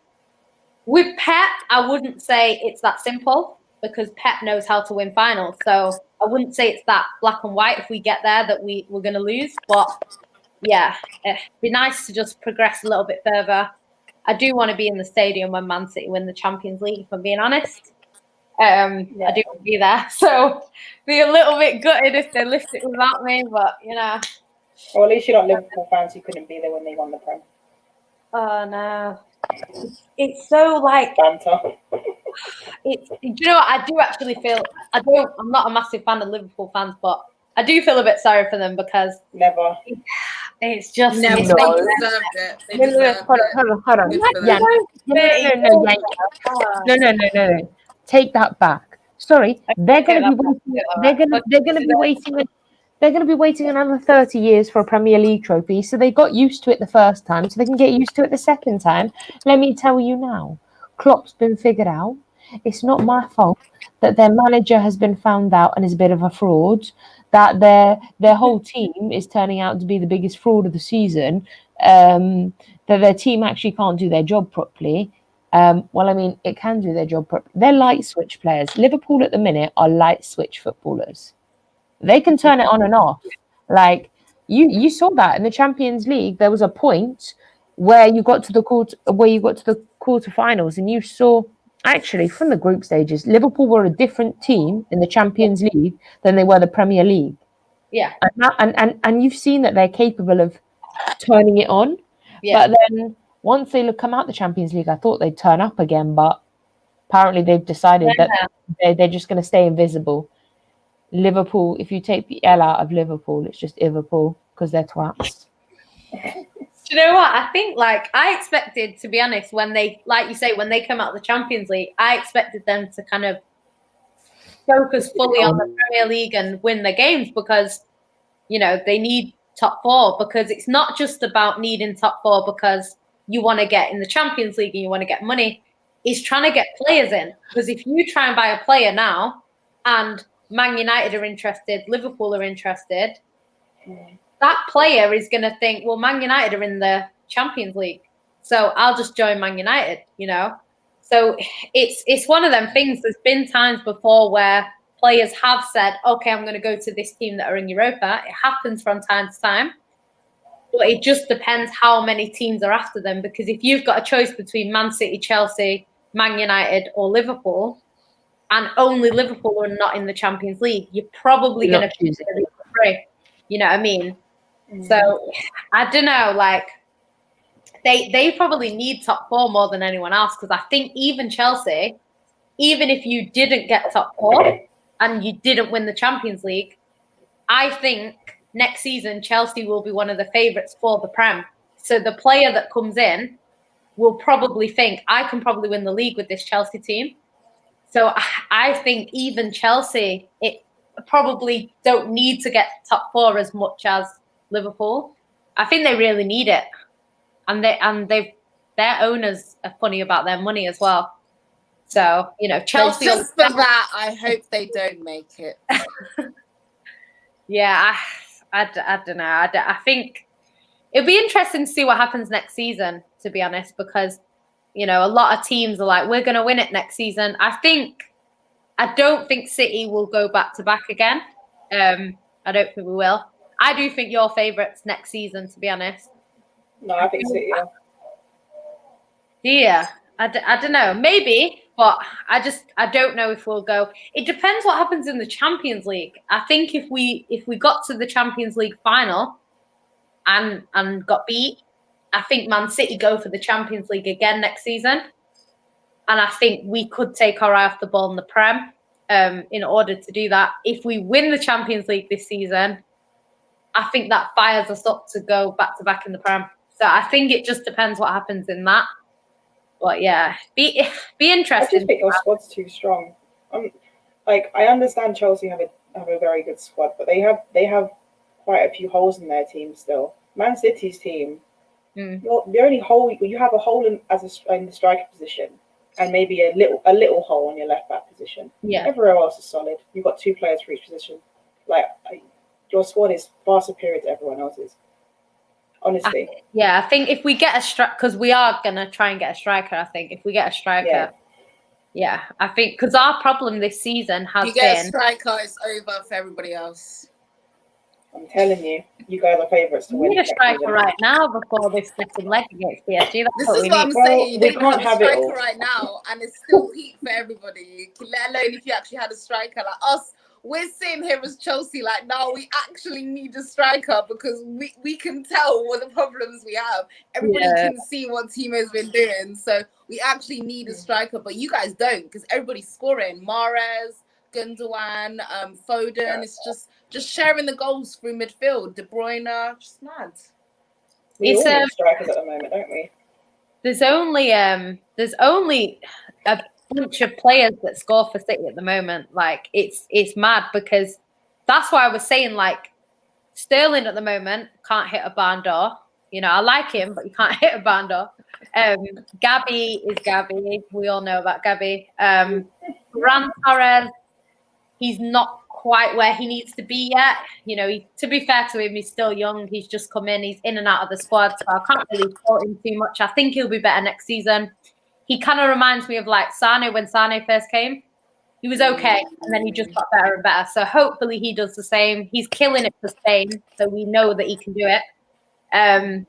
Speaker 1: with Pep, I wouldn't say it's that simple because Pep knows how to win finals. So I wouldn't say it's that black and white if we get there that we're going to lose. But yeah, it'd be nice to just progress a little bit further. I do want to be in the stadium when Man City win the Champions League, if I'm being honest. I do want to be there. So be a little bit gutted if they lift it without me, but
Speaker 2: Or at least you're not Liverpool fans who couldn't be there when they won the Prem.
Speaker 1: Oh no. It's so like
Speaker 2: banter.
Speaker 1: Do you know what? I do actually feel I'm not a massive fan of Liverpool fans, but I do feel a bit sorry for them because
Speaker 2: never.
Speaker 1: It's just
Speaker 3: never. They deserved it. They deserved
Speaker 4: Hold on. No. Take that back. Sorry, they're going to be waiting another 30 years for a Premier League trophy, so they got used to it the first time, so they can get used to it the second time. Let me tell you now, Klopp's been figured out. It's not my fault that their manager has been found out and is a bit of a fraud, that their whole team is turning out to be the biggest fraud of the season, that their team actually can't do their job properly. Well, I mean, it can do their job properly. They're light switch players. Liverpool at the minute are light switch footballers. They can turn it on and off. Like you saw that in the Champions League. There was a point where you got to the quarterfinals, and you saw actually from the group stages, Liverpool were a different team in the Champions League than they were the Premier League.
Speaker 1: Yeah,
Speaker 4: and you've seen that they're capable of turning it on. Yeah. But then once they come out the Champions League, I thought they'd turn up again, but apparently they've decided that they're just going to stay invisible. Liverpool, if you take the L out of Liverpool, it's just Liverpool because they're twats.
Speaker 1: Do you know what? I think, like, I expected, to be honest, when they, like you say, when they come out of the Champions League, I expected them to kind of focus fully on the Premier League and win the games because, they need top four, because it's not just about needing top four because you want to get in the Champions League and you want to get money. It's trying to get players in, because if you try and buy a player now and Man United are interested, Liverpool are interested, that player is going to think, well, Man United are in the Champions League, so I'll just join Man United, So it's one of them things. There's been times before where players have said, okay, I'm going to go to this team that are in Europa. It happens from time to time, but it just depends how many teams are after them, because if you've got a choice between Man City, Chelsea, Man United or Liverpool, and only Liverpool are not in the Champions League, you're probably going to choose it. You know what I mean? So I don't know, like they probably need top four more than anyone else, because I think even Chelsea, even if you didn't get top four and you didn't win the Champions League, I think next season Chelsea will be one of the favourites for the Prem. So the player that comes in will probably think, I can probably win the league with this Chelsea team. So I think even Chelsea, it probably don't need to get top 4 as much as Liverpool. I think they really need it, and their owners are funny about their money as well. So Chelsea.
Speaker 3: So just for that, I hope they don't make it.
Speaker 1: Yeah, I don't know. I think it'll be interesting to see what happens next season, to be honest, because a lot of teams are like, we're going to win it next season. I don't think City will go back to back again. I don't think we will. I do think your favourites next season, to be honest.
Speaker 2: No, I think City.
Speaker 1: Yeah, I don't know. Maybe, but I don't know if we'll go. It depends what happens in the Champions League. I think if we got to the Champions League final and got beat, I think Man City go for the Champions League again next season. And I think we could take our eye off the ball in the Prem in order to do that. If we win the Champions League this season, I think that fires us up to go back to back in the Prem. So I think it just depends what happens in that. But yeah, be interesting.
Speaker 2: I just think your squad's too strong. I understand Chelsea have a very good squad, but they have quite a few holes in their team still. Man City's team, the only hole you have a hole in the striker position, and maybe a little hole in your left back position.
Speaker 1: Yeah.
Speaker 2: Everywhere else is solid. You've got 2 players for each position. Your squad is far superior to everyone else's. Honestly.
Speaker 1: I think if we get a striker, because we are gonna try and get a striker. I think if we get a striker, I think because our problem this season has been
Speaker 3: you get a striker, it's over for everybody else.
Speaker 2: I'm telling you, you guys are favourites to win.
Speaker 1: We need a striker right now before this second leg against PSG.
Speaker 3: This is what I'm saying.
Speaker 2: We can't have a striker
Speaker 3: right now, and it's still heat for everybody. Let alone if you actually had a striker like us. We're sitting here as Chelsea, like, no, we actually need a striker because we can tell what the problems we have. Everybody can see what Timo's been doing, so we actually need a striker. But you guys don't, because everybody's scoring. Mahrez, Gundogan, Foden. It's just sharing the goals through midfield. De Bruyne, just mad.
Speaker 2: We all need strikers at the moment, don't we?
Speaker 1: There's only a bunch of players that score for City at the moment. Like it's mad because that's why I was saying like Sterling at the moment can't hit a barn door. I like him, but you can't hit a barn door. Gabby is Gabby. We all know about Gabby. Ferran Torres, he's not quite where he needs to be yet. To be fair to him, he's still young. He's just come in. He's in and out of the squad, so I can't really fault him too much. I think he'll be better next season. He kind of reminds me of like Sane when Sane first came. He was okay, and then he just got better and better. So hopefully he does the same. He's killing it for Spain, so we know that he can do it. And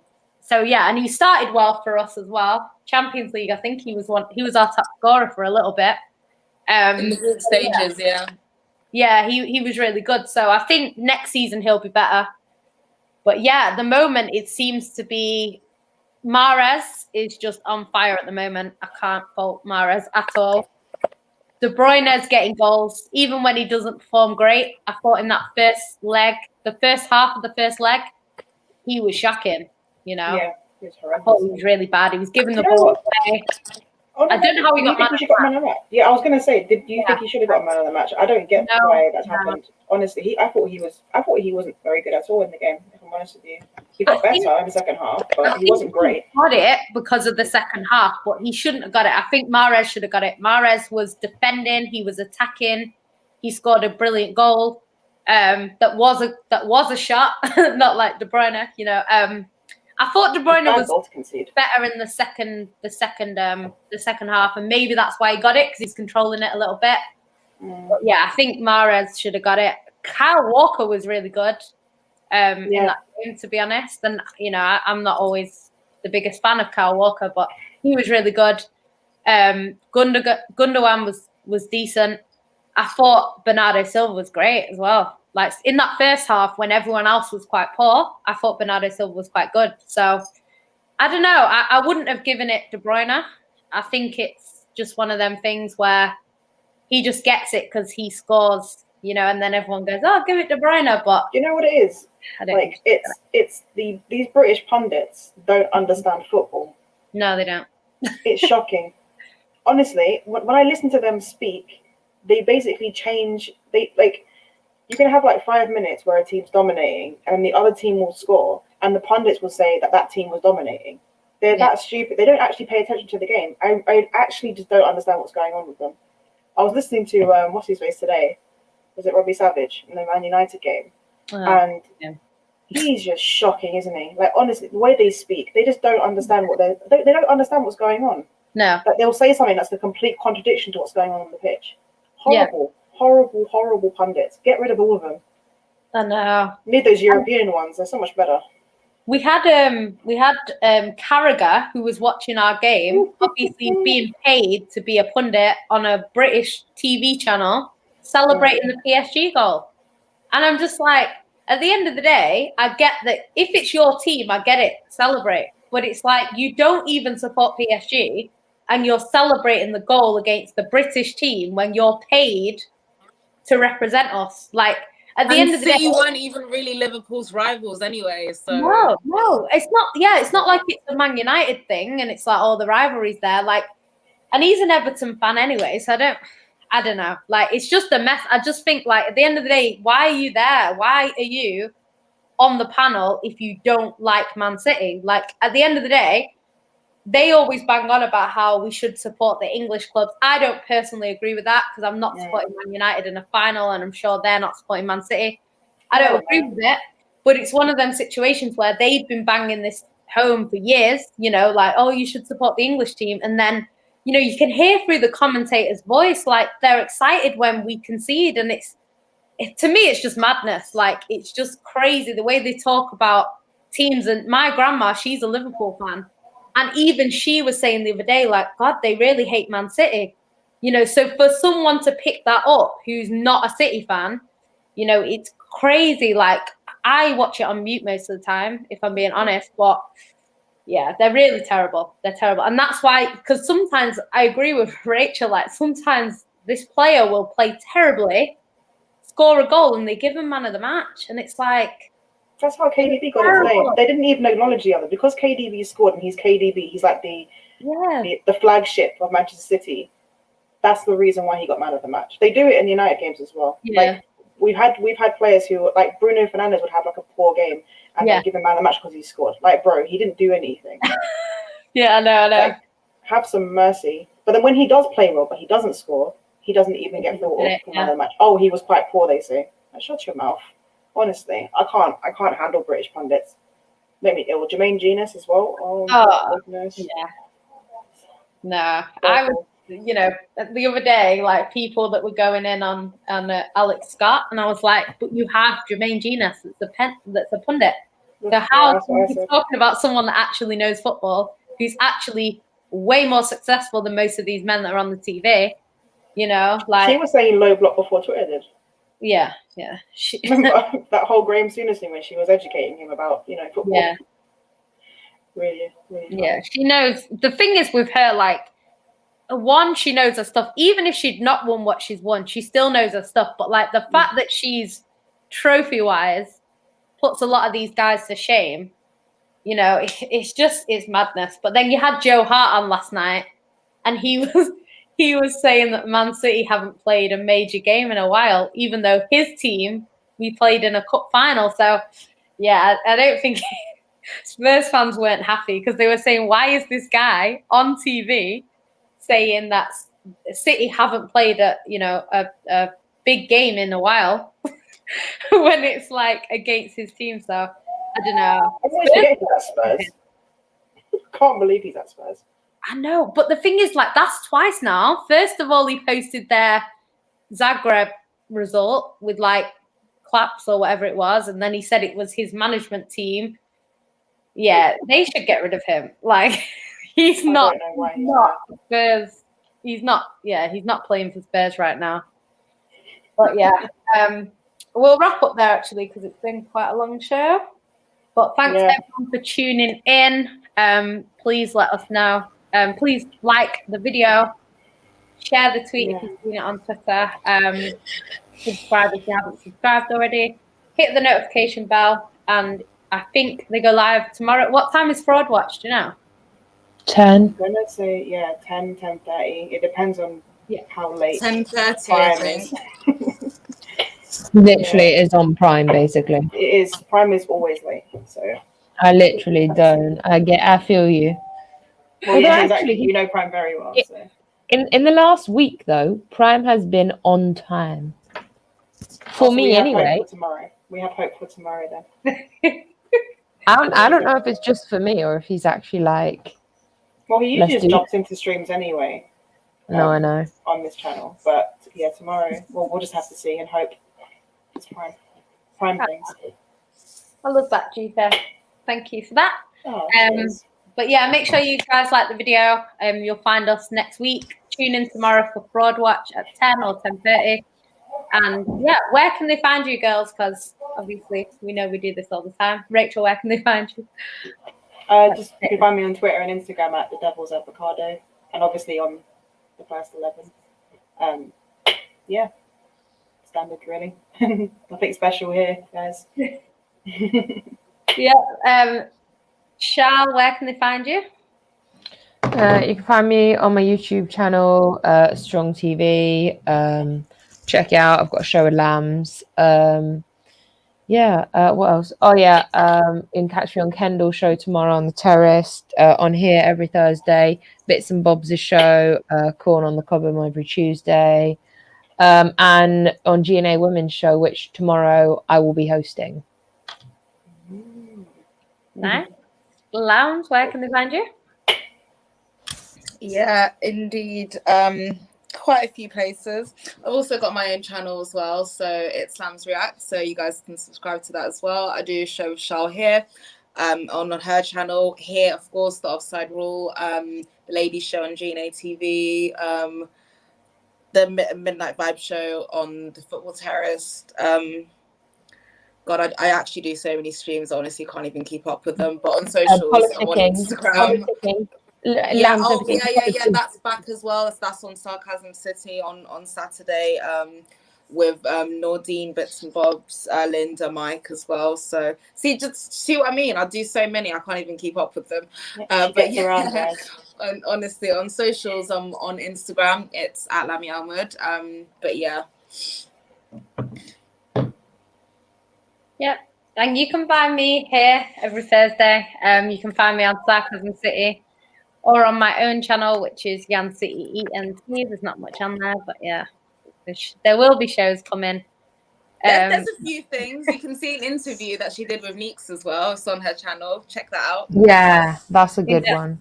Speaker 1: he started well for us as well. Champions League, I think he was our top scorer for a little bit.
Speaker 3: In the group stages,
Speaker 1: Yeah, he was really good. So I think next season he'll be better. But yeah, at the moment it seems to be Mahrez is just on fire at the moment. I can't fault Mahrez at all. De Bruyne's getting goals, even when he doesn't perform great. I thought in that first leg, the first half of the first leg, he was shocking,
Speaker 2: Yeah, he was horrendous.
Speaker 1: I thought he was really bad. He was giving the ball away. I don't know how he got man of the match.
Speaker 2: Yeah, I was gonna say, do you think he should have got man of the match? I don't get why that's happened. Honestly, I thought he wasn't very good at all in the game. If I'm honest with you, he got better in the second half, but he wasn't great.
Speaker 1: He got it because of the second half, but he shouldn't have got it. I think Mahrez should have got it. Mahrez was defending, he was attacking, he scored a brilliant goal. That was a shot, not like De Bruyne. I thought De Bruyne was better in the second half, and maybe that's why he got it because he's controlling it a little bit. But yeah, I think Mahrez should have got it. Kyle Walker was really good in that game, to be honest. And I'm not always the biggest fan of Kyle Walker, but he was really good. Gundogan was decent. I thought Bernardo Silva was great as well. Like in that first half, when everyone else was quite poor, I thought Bernardo Silva was quite good. So I don't know. I wouldn't have given it De Bruyne. I think it's just one of them things where he just gets it because he scores, and then everyone goes, "Oh, give it De Bruyne." But
Speaker 2: you know what it is? It's these British pundits don't understand football.
Speaker 1: No, they don't.
Speaker 2: It's shocking. honestly, when I listen to them speak, they basically change. They like you can have like 5 minutes where a team's dominating and the other team will score, and the pundits will say that that team was dominating. They're that stupid. They don't actually pay attention to the game. I actually just don't understand what's going on with them. I was listening to what's his face today? Was it Robbie Savage in the Man United game? And he's just shocking, isn't he? Like honestly, the way they speak, they just don't understand they don't understand what's going on.
Speaker 1: No.
Speaker 2: Like they'll say something that's the complete contradiction to what's going on the pitch. Horrible, horrible, horrible pundits. Get rid of all of them.
Speaker 1: I know.
Speaker 2: Need those European ones. They're so much better.
Speaker 1: We had Carragher, who was watching our game, obviously being paid to be a pundit on a British TV channel, celebrating the PSG goal. And I'm just like, at the end of the day, I get that if it's your team, I get it, celebrate. But it's like you don't even support PSG and you're celebrating the goal against the British team when you're paid to represent us. Like, at the end of the day,
Speaker 3: City weren't even really Liverpool's rivals anyway. So
Speaker 1: no, it's not. Yeah, it's not like it's a Man United thing, and it's like all the rivalries there. Like, and he's an Everton fan anyway, so I don't know. Like, it's just a mess. I just think, like, at the end of the day, why are you there? Why are you on the panel if you don't like Man City? Like, at the end of the day, they always bang on about how we should support the English clubs. I don't personally agree with that because I'm not supporting Man United in a final, and I'm sure they're not supporting Man City. I don't agree with it, but it's one of them situations where they've been banging this home for years, you know, like, oh, you should support the English team. And then, you know, you can hear through the commentator's voice, like, they're excited when we concede. And to me, it's just madness. Like, it's just crazy the way they talk about teams. And my grandma, she's a Liverpool fan. And even she was saying the other day, like, God, they really hate Man City. You know, so for someone to pick that up who's not a City fan, you know, it's crazy. Like, I watch it on mute most of the time, if I'm being honest. But, yeah, they're really terrible. They're terrible. And that's why, because sometimes I agree with Rachel, like, sometimes this player will play terribly, score a goal, and they give him man of the match. And it's like,
Speaker 2: that's how KDB got it today. They didn't even acknowledge the other because KDB scored and he's KDB. He's like the flagship of Manchester City. That's the reason why he got man of the match. They do it in the United games as well.
Speaker 1: Yeah.
Speaker 2: Like we've had players who, like Bruno Fernandes, would have like a poor game and then give him man of the match because he scored. Like, bro, he didn't do anything.
Speaker 1: I know.
Speaker 2: Like, have some mercy. But then when he does play well, but he doesn't score, he doesn't even get through man of the match. Oh, he was quite poor, they say. Like, shut your mouth. Honestly, I can't handle British pundits. Make me ill. Jermaine Genius as well. Oh goodness.
Speaker 1: Yeah. No, I was, you know, the other day, like, people that were going in on Alex Scott, and I was like, but you have Jermaine Genius that's a pundit. So how are you talking about someone that actually knows football, who's actually way more successful than most of these men that are on the TV? You know, like,
Speaker 2: she was saying low block before Twitter did.
Speaker 1: Yeah.
Speaker 2: Remember that whole Graham Souness thing when she was educating him about, you know, football?
Speaker 1: Yeah.
Speaker 2: Really.
Speaker 1: Yeah, she knows. The thing is with her, like, one, she knows her stuff. Even if she'd not won what she's won, she still knows her stuff. But, like, the fact that she's trophy-wise puts a lot of these guys to shame, you know, it's madness. But then you had Joe Hart on last night, and he was saying that Man City haven't played a major game in a while, even though his team, we played in a cup final. So, yeah, I don't think Spurs fans weren't happy because they were saying, why is this guy on TV saying that City haven't played a big game in a while when it's like against his team? So, I don't know.
Speaker 2: I always forget he's at Spurs. Can't believe he's at Spurs.
Speaker 1: I know, but the thing is, like, that's twice now. First of all, he posted their Zagreb result with, like, claps or whatever it was, and then he said it was his management team. Yeah, they should get rid of him. Like, he's not Spurs. He's not playing for Spurs right now. But yeah, we'll wrap up there actually because it's been quite a long show. But thanks everyone for tuning in. Please let us know. Please like the video, share the tweet if you've seen it on Twitter. Subscribe if you haven't subscribed already. Hit the notification bell, and I think they go live tomorrow. What time is Fraud Watch? Do you know?
Speaker 4: 10.
Speaker 2: I'm gonna say 10, 10:30. It depends on how late
Speaker 3: 10:30, I
Speaker 2: Prime
Speaker 3: think.
Speaker 2: is.
Speaker 4: Literally, it is on Prime, basically.
Speaker 2: It is. Prime is always late. So
Speaker 4: I literally don't. I feel you.
Speaker 2: well,
Speaker 4: Although
Speaker 2: yeah, exactly.
Speaker 4: actually,
Speaker 2: You know Prime very well.
Speaker 4: it,
Speaker 2: So
Speaker 4: in the last week though, Prime has been on time for
Speaker 2: also, we
Speaker 4: me
Speaker 2: have hope
Speaker 4: anyway.
Speaker 2: for tomorrow. We have hope for tomorrow then.
Speaker 4: I don't know if it's just for me or if he's actually like,
Speaker 2: Well, he
Speaker 4: let's
Speaker 2: usually just
Speaker 4: do.
Speaker 2: jumps into streams anyway.
Speaker 4: No, I know.
Speaker 2: On this channel, but yeah, tomorrow. Well, we'll just have to see and hope it's Prime things.
Speaker 1: I love that, Gita. Thank you for that.
Speaker 2: Oh,
Speaker 1: But yeah, make sure you guys like the video. You'll find us next week. Tune in tomorrow for Fraud Watch at 10 or 10:30. And yeah, where can they find you girls? Because obviously we know we do this all the time. Rachel, where can they find you?
Speaker 2: Just you can find me on Twitter and Instagram at the Devil's Avocado, and obviously on the First 11. Yeah, standard really. Nothing special here, guys.
Speaker 1: Yeah. Charles, where can they find you?
Speaker 4: You can find me on my YouTube channel, Strong TV. Check it out. I've got a show with Lambs. What else? Oh yeah, you can catch me on Kendall show tomorrow on the Terrace. On here every Thursday. Bits and Bobs' show. Corn on the Cob every Tuesday. And on GNA Women's show, which tomorrow I will be hosting.
Speaker 1: Nice. Lounge, where can they find you?
Speaker 3: Yeah, indeed. Quite a few places. I've also got my own channel as well, so it's Sam's React, so you guys can subscribe to that as well. I do a show with Charles here, on her channel. Here, of course, the Offside Rule, the Ladies Show on GNA TV, the Midnight Vibe Show on the Football Terrace. God, I actually do so many streams. I honestly can't even keep up with them. But on socials, I'm on Instagram. Yeah. That's back as well. That's on Sarcasm City on Saturday. With Nordine, Bits and Bobs, Linda, Mike as well. So just see what I mean. I do so many, I can't even keep up with them. But yeah, around, and honestly, on socials, I'm on Instagram. It's at Lami Almud. But yeah.
Speaker 1: Yep. And you can find me here every Thursday. You can find me on Sarcasm City or on my own channel, which is Yan City ENT. There's not much on there, but yeah, there will be shows coming.
Speaker 3: There's a few things. You can see an interview that she did with Neeks as well. It's on her channel. Check that out.
Speaker 4: Yeah, that's a good one.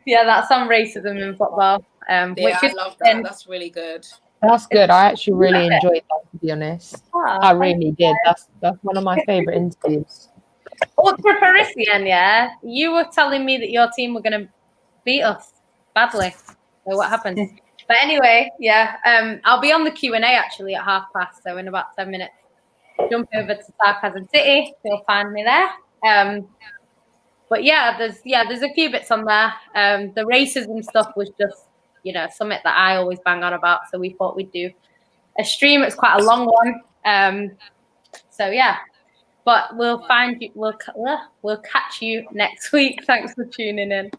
Speaker 1: Yeah, that's on racism in football.
Speaker 3: Which I love that. That's really good.
Speaker 4: That's good. I actually really enjoyed that, to be honest. I really did. That's one of my favorite interviews.
Speaker 1: Ultra Parisian, yeah. You were telling me that your team were going to beat us badly. So what happened? But anyway, yeah. I'll be on the Q&A actually at 12:30, so in about 10 minutes. Jump over to Sarcasm City. You'll find me there. But yeah, there's a few bits on there. The racism stuff was just, something that I always bang on about. So we thought we'd do a stream. It's quite a long one. So yeah, but we'll find you. We'll catch you next week. Thanks for tuning in.